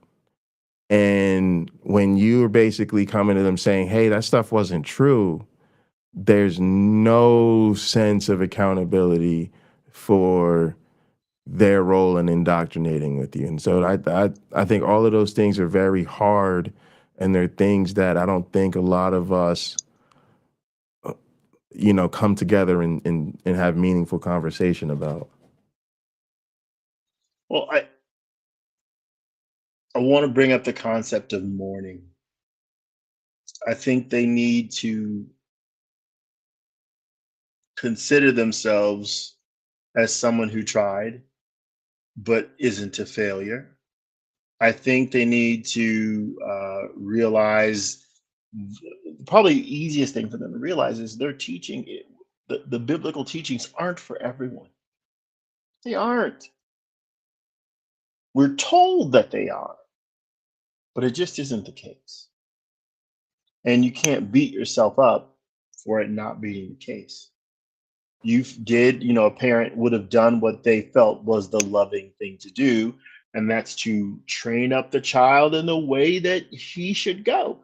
And when you're basically coming to them saying, hey, that stuff wasn't true, there's no sense of accountability for their role in indoctrinating with you. And so I think all of those things are very hard, and they're things that I don't think a lot of us come together and have meaningful conversation about. Well, I want to bring up the concept of mourning. I think they need to consider themselves as someone who tried but isn't a failure. I think they need to realize, probably the easiest thing for them to realize is their teaching, the biblical teachings aren't for everyone. They aren't. We're told that they are, but it just isn't the case. And you can't beat yourself up for it not being the case. A parent would have done what they felt was the loving thing to do, and that's to train up the child in the way that he should go.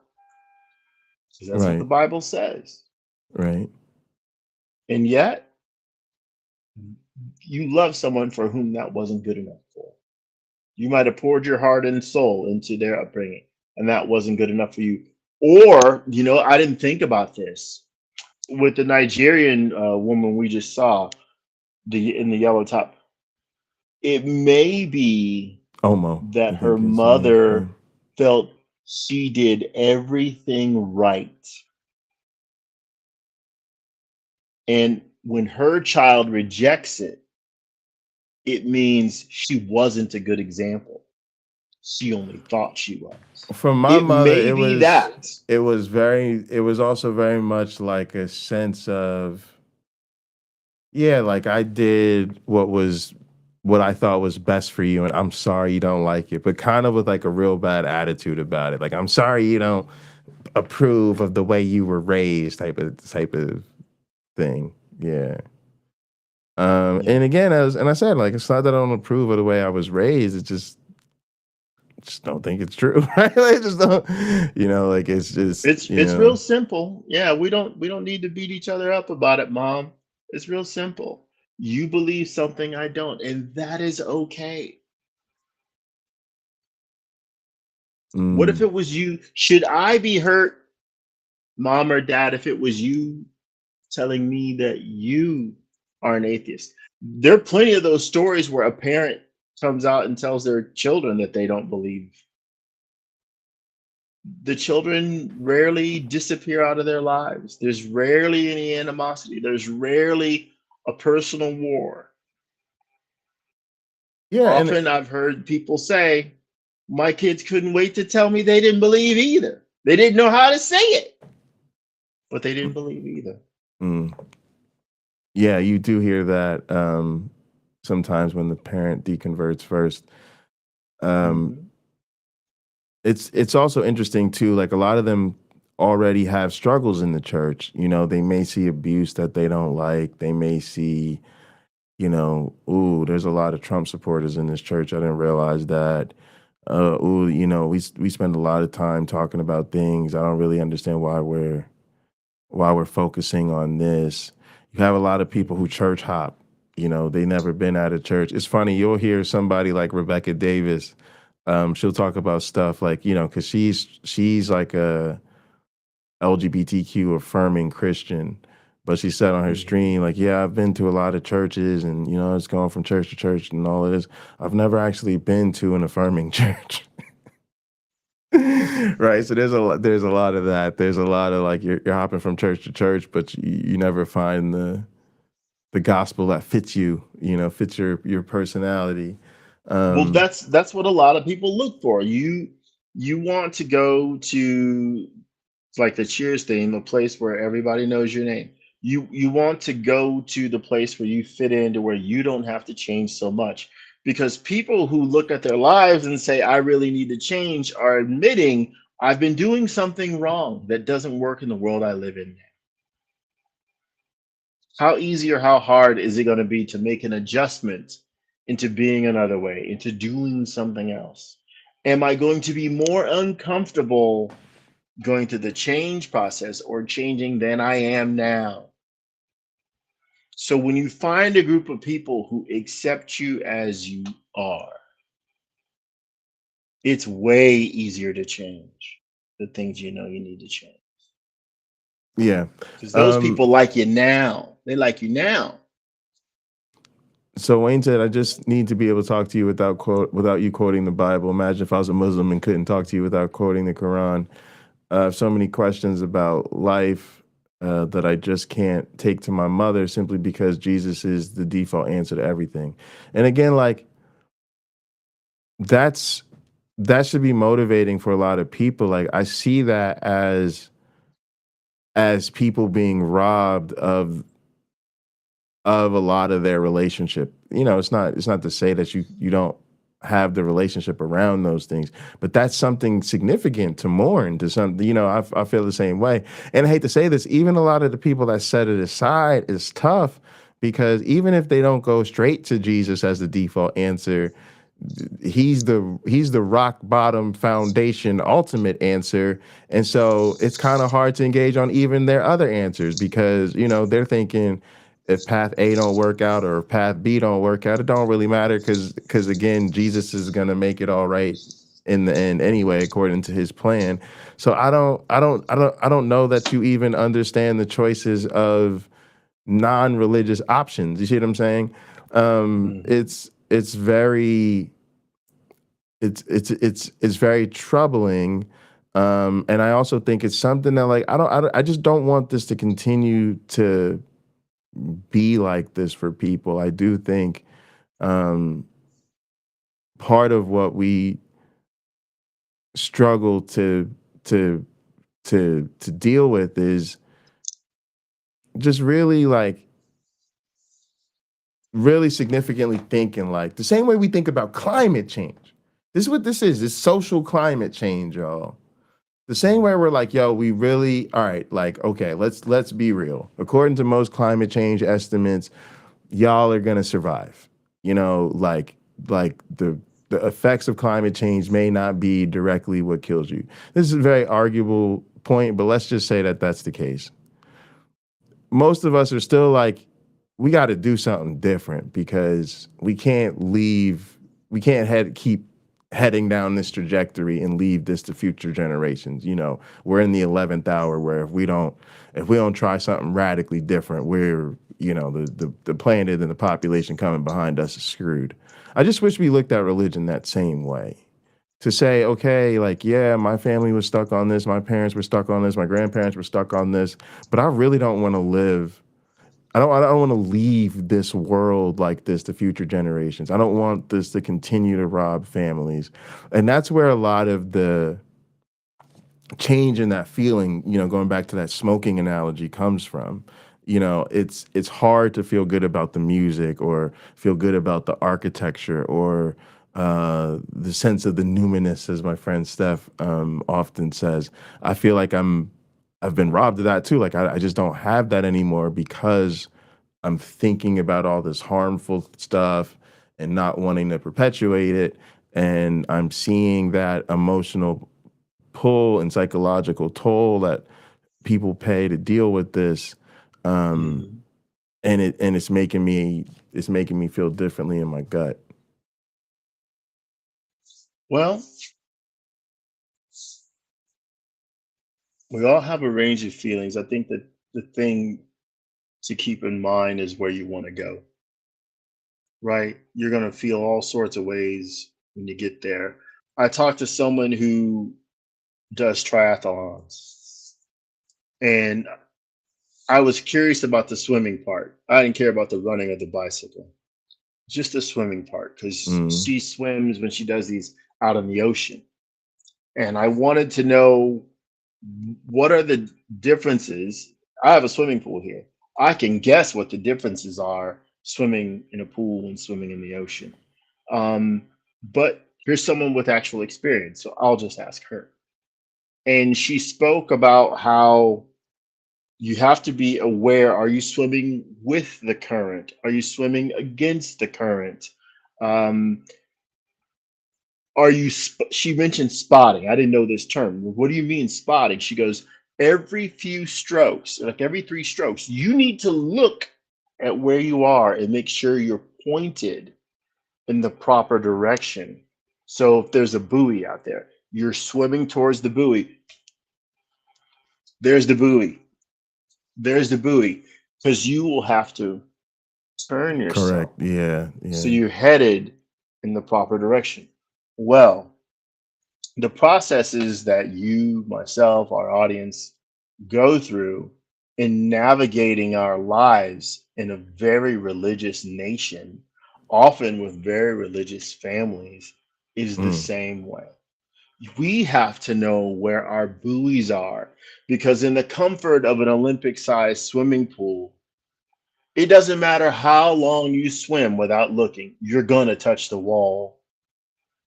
Because that's what the Bible says. Right. And yet, you love someone for whom that wasn't good enough for. You might have poured your heart and soul into their upbringing, and that wasn't good enough for you. Or, I didn't think about this. With the Nigerian woman we just saw, in the yellow top, it may be Omo, that her mother felt she did everything right. And when her child rejects it, it means she wasn't a good example. She only thought she was. From my mother, it was also very much like a sense of, like I did what I thought was best for you, and I'm sorry you don't like it, but kind of with like a real bad attitude about it. Like, I'm sorry you don't approve of the way you were raised type of thing. Yeah. Yeah. And again, I said, like, it's not that I don't approve of the way I was raised. It's just don't think it's true, right? Like, just don't, like, it's just, It's real simple. Yeah, we don't need to beat each other up about it, Mom. It's real simple. You believe something I don't, and that is okay. What if mm, it was you? Should I be hurt, Mom or Dad, if it was you telling me that you are an atheist? There are plenty of those stories where a parent comes out and tells their children that they don't believe. The children rarely disappear out of their lives. There's rarely any animosity. There's rarely a personal war. yeah, and Often I've heard people say, my kids couldn't wait to tell me they didn't believe either. They didn't know how to say it, but they didn't believe either. mm, yeah, you do hear that sometimes when the parent deconverts first. Um, Mhm. it's also interesting too, like, a lot of them already have struggles in the church. They may see abuse that they don't like. They may see, ooh, there's a lot of Trump supporters in this church. I didn't realize that. Ooh, we spend a lot of time talking about things. I don't really understand why we're focusing on this. You have a lot of people who church hop. They never been at a church. It's funny, you'll hear somebody like Rebecca Davis. She'll talk about stuff like, because she's like a LGBTQ affirming Christian, but she said on her Mhm. stream, like, yeah, I've been to a lot of churches, and it's going from church to church and all of this. I've never actually been to an affirming church. Right. So there's a lot of that. There's a lot of, like, you're hopping from church to church, but you never find the gospel that fits you, fits your personality. Well, Um, that's what a lot of people look for. You want to go to, like the Cheers theme, a place where everybody knows your name. You want to go to the place where you fit into, where you don't have to change so much. Because people who look at their lives and say, I really need to change, are admitting, I've been doing something wrong that doesn't work in the world I live in. How easy or how hard is it going to be to make an adjustment into being another way, into doing something else? Am I going to be more uncomfortable going through the change process or changing than I am now? So when you find a group of people who accept you as you are, it's way easier to change the things you know you need to change. yeah. Because those Um, people like you now. They like you now. so Wayne said, I just need to be able to talk to you without you quoting the Bible. Imagine if I was a Muslim and couldn't talk to you without quoting the Quran. I have so many questions about life that I just can't take to my mother simply because Jesus is the default answer to everything. And again, like, that's that should be motivating for a lot of people. Like, I see that as people being robbed of a lot of their relationship. It's not to say that you don't have the relationship around those things, but that's something significant to mourn. To some, I feel the same way. And I hate to say this, even a lot of the people that set it aside is tough, because even if they don't go straight to Jesus as the default answer, he's the rock bottom foundation ultimate answer. And so it's kind of hard to engage on even their other answers, because they're thinking, if path A don't work out or if path B don't work out, it don't really matter, because again, Jesus is gonna make it all right in the end anyway, according to his plan. So I don't know that you even understand the choices of non-religious options. You see what I'm saying? Mhm. It's very troubling. And I also think it's something that, like, I just don't want this to continue to be like this for people. I do think um, part of what we struggle to to deal with is just really, like, really significantly thinking, like, the same way we think about climate change. This is what this is. It's social climate change, y'all. The same way we're like, yo, we really, all right, like, okay, let's be real. According to most climate change estimates, y'all are gonna survive. You know, like the effects of climate change may not be directly what kills you. This is a very arguable point, but let's just say that that's the case. Most of us are still like, we got to do something different because we can't keep heading down this trajectory and leave this to future generations. You know, we're in the 11th hour where if we don't try something radically different, we're, you know, the planet and the population coming behind us is screwed. I just wish we looked at religion that same way. To say, okay, like, yeah, my family was stuck on this, my parents were stuck on this, my grandparents were stuck on this, but I really don't want to live. I don't want to leave this world like this to future generations. I don't want this to continue to rob families. And that's where a lot of the change in that feeling, you know, going back to that smoking analogy comes from. You know, it's hard to feel good about the music or feel good about the architecture or the sense of the numinous, as my friend Steph often says. I feel like I've been robbed of that too. Like I just don't have that anymore because I'm thinking about all this harmful stuff and not wanting to perpetuate it. And I'm seeing that emotional pull and psychological toll that people pay to deal with this. Um, and it's making me feel differently in my gut. Well, we all have a range of feelings. I think that the thing to keep in mind is where you want to go, right? You're going to feel all sorts of ways when you get there. I talked to someone who does triathlons, and I was curious about the swimming part. I didn't care about the running or the bicycle, just the swimming part, because Mm, she swims when she does these out in the ocean. And I wanted to know, what are the differences? I have a swimming pool here. I can guess what the differences are swimming in a pool and swimming in the ocean. Um, but here's someone with actual experience, so I'll just ask her. And she spoke about how you have to be aware, are you swimming with the current? Are you swimming against the current? Um, she mentioned spotting. I didn't know this term. What do you mean spotting? She goes, every few strokes, like every 3 strokes, you need to look at where you are and make sure you're pointed in the proper direction. So if there's a buoy out there, you're swimming towards the buoy. There's the buoy. There's the buoy. Because you will have to turn yourself correct. Yeah. so Yeah. you're headed in the proper direction. Well, the processes that you, myself, our audience go through in navigating our lives in a very religious nation, often with very religious families, is the Mm, same way. We have to know where our buoys are, because in the comfort of an Olympic sized swimming pool, it doesn't matter how long you swim without looking, you're going to touch the wall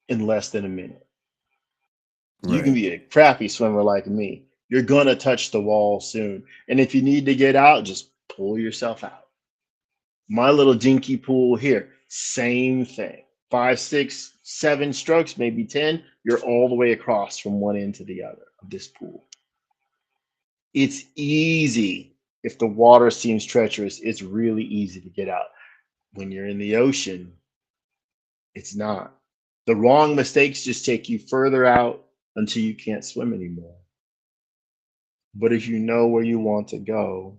in less than a minute. You can right. be a crappy swimmer like me. You're going to touch the wall soon. And if you need to get out, just pull yourself out. My little dinky pool here, same thing. 5, 6, 7 strokes, maybe 10. You're all the way across from one end to the other of this pool. It's easy. If the water seems treacherous, it's really easy to get out. When you're in the ocean, it's not. The wrong mistakes just take you further out until you can't swim anymore. But if you know where you want to go,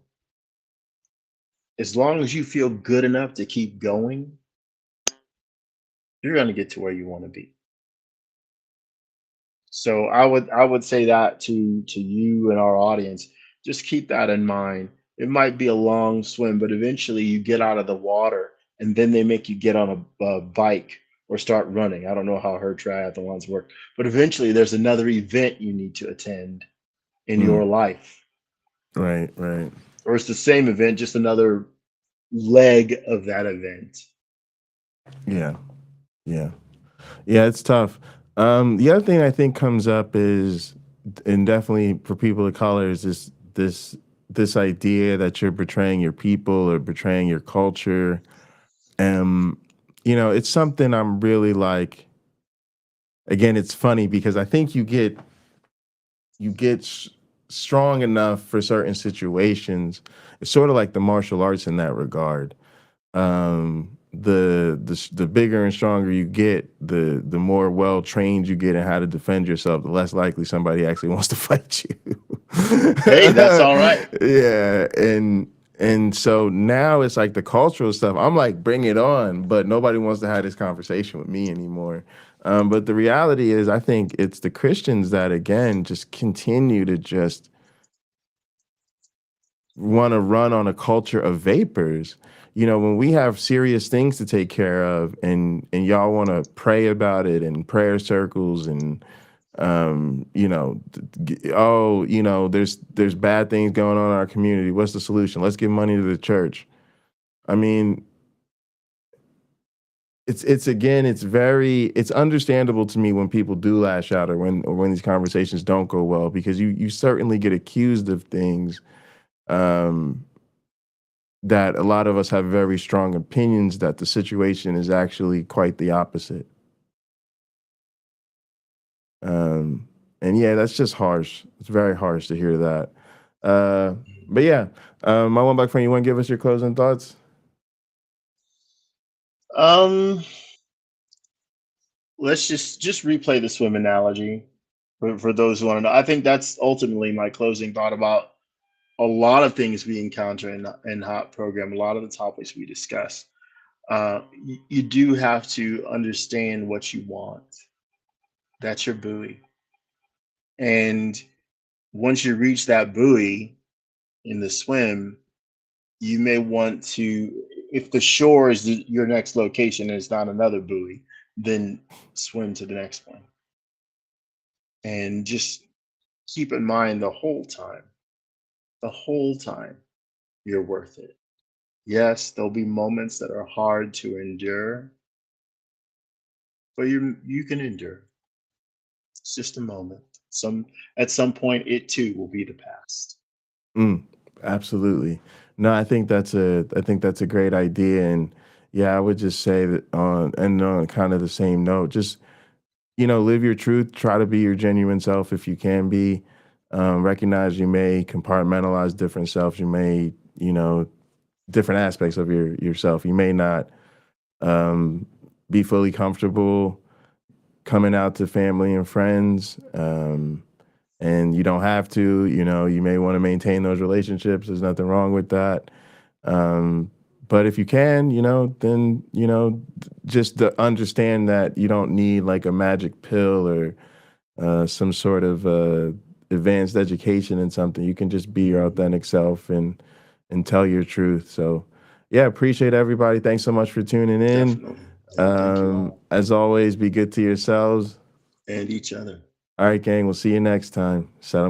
as long as you feel good enough to keep going, you're going to get to where you want to be. So I would say that to you and our audience, just keep that in mind. It might be a long swim, but eventually you get out of the water, and then they make you get on a bike or start running. I don't know how her triathlons work, but eventually there's another event you need to attend in Mm, your life, right. Right. or it's the same event, just another leg of that event. Yeah. Yeah. Yeah. It's tough. The other thing I think comes up is and definitely for people of color, is this idea that you're betraying your people or betraying your culture. You know, it's something I'm really like. Again, it's funny because I think you get strong enough for certain situations. It's sort of like the martial arts in that regard. The bigger and stronger you get, the more well trained you get in how to defend yourself, the less likely somebody actually wants to fight you. Hey, that's all right. Yeah, and so now it's like the cultural stuff. I'm like, bring it on, but nobody wants to have this conversation with me anymore. But the reality is, I think it's the Christians that again just continue to just want to run on a culture of vapors. You know, when we have serious things to take care of, and y'all want to pray about it in prayer circles, and you know, oh, you know, there's bad things going on in our community. What's the solution? Let's give money to the church. I mean, it's again, it's understandable to me when people do lash out, or when these conversations don't go well, because you certainly get accused of things. That a lot of us have very strong opinions that the situation is actually quite the opposite. And yeah, that's just harsh. It's very harsh to hear that. But yeah, my one black friend, you want to give us your closing thoughts? Let's just replay the swim analogy for those who want to know. I think that's ultimately my closing thought about a lot of things we encounter in Hot Program, a lot of the topics we discuss. You do have to understand what you want. That's your buoy. And once you reach that buoy in the swim, you may want to, if the shore is your next location and it's not another buoy, then swim to the next one. And just keep in mind the whole time, you're worth it. Yes, there'll be moments that are hard to endure, but you can endure. It's just a moment. At some point, it too will be the past. Absolutely. No, I think that's a great idea. And yeah, I would just say that on kind of the same note, just, you know, live your truth, try to be your genuine self if you can be. Recognize you may compartmentalize different selves. You may, you know, different aspects of yourself. You may not be fully comfortable coming out to family and friends. And you don't have to, you know, you may want to maintain those relationships. There's nothing wrong with that. But if you can, you know, then, you know, just to understand that you don't need like a magic pill or some sort of advanced education in something. You can just be your authentic self and tell your truth. So yeah, appreciate everybody. Thanks so much for tuning in. Definitely. Thank you all. As always, be good to yourselves And each other. All right, gang. We'll see you next time. Salam.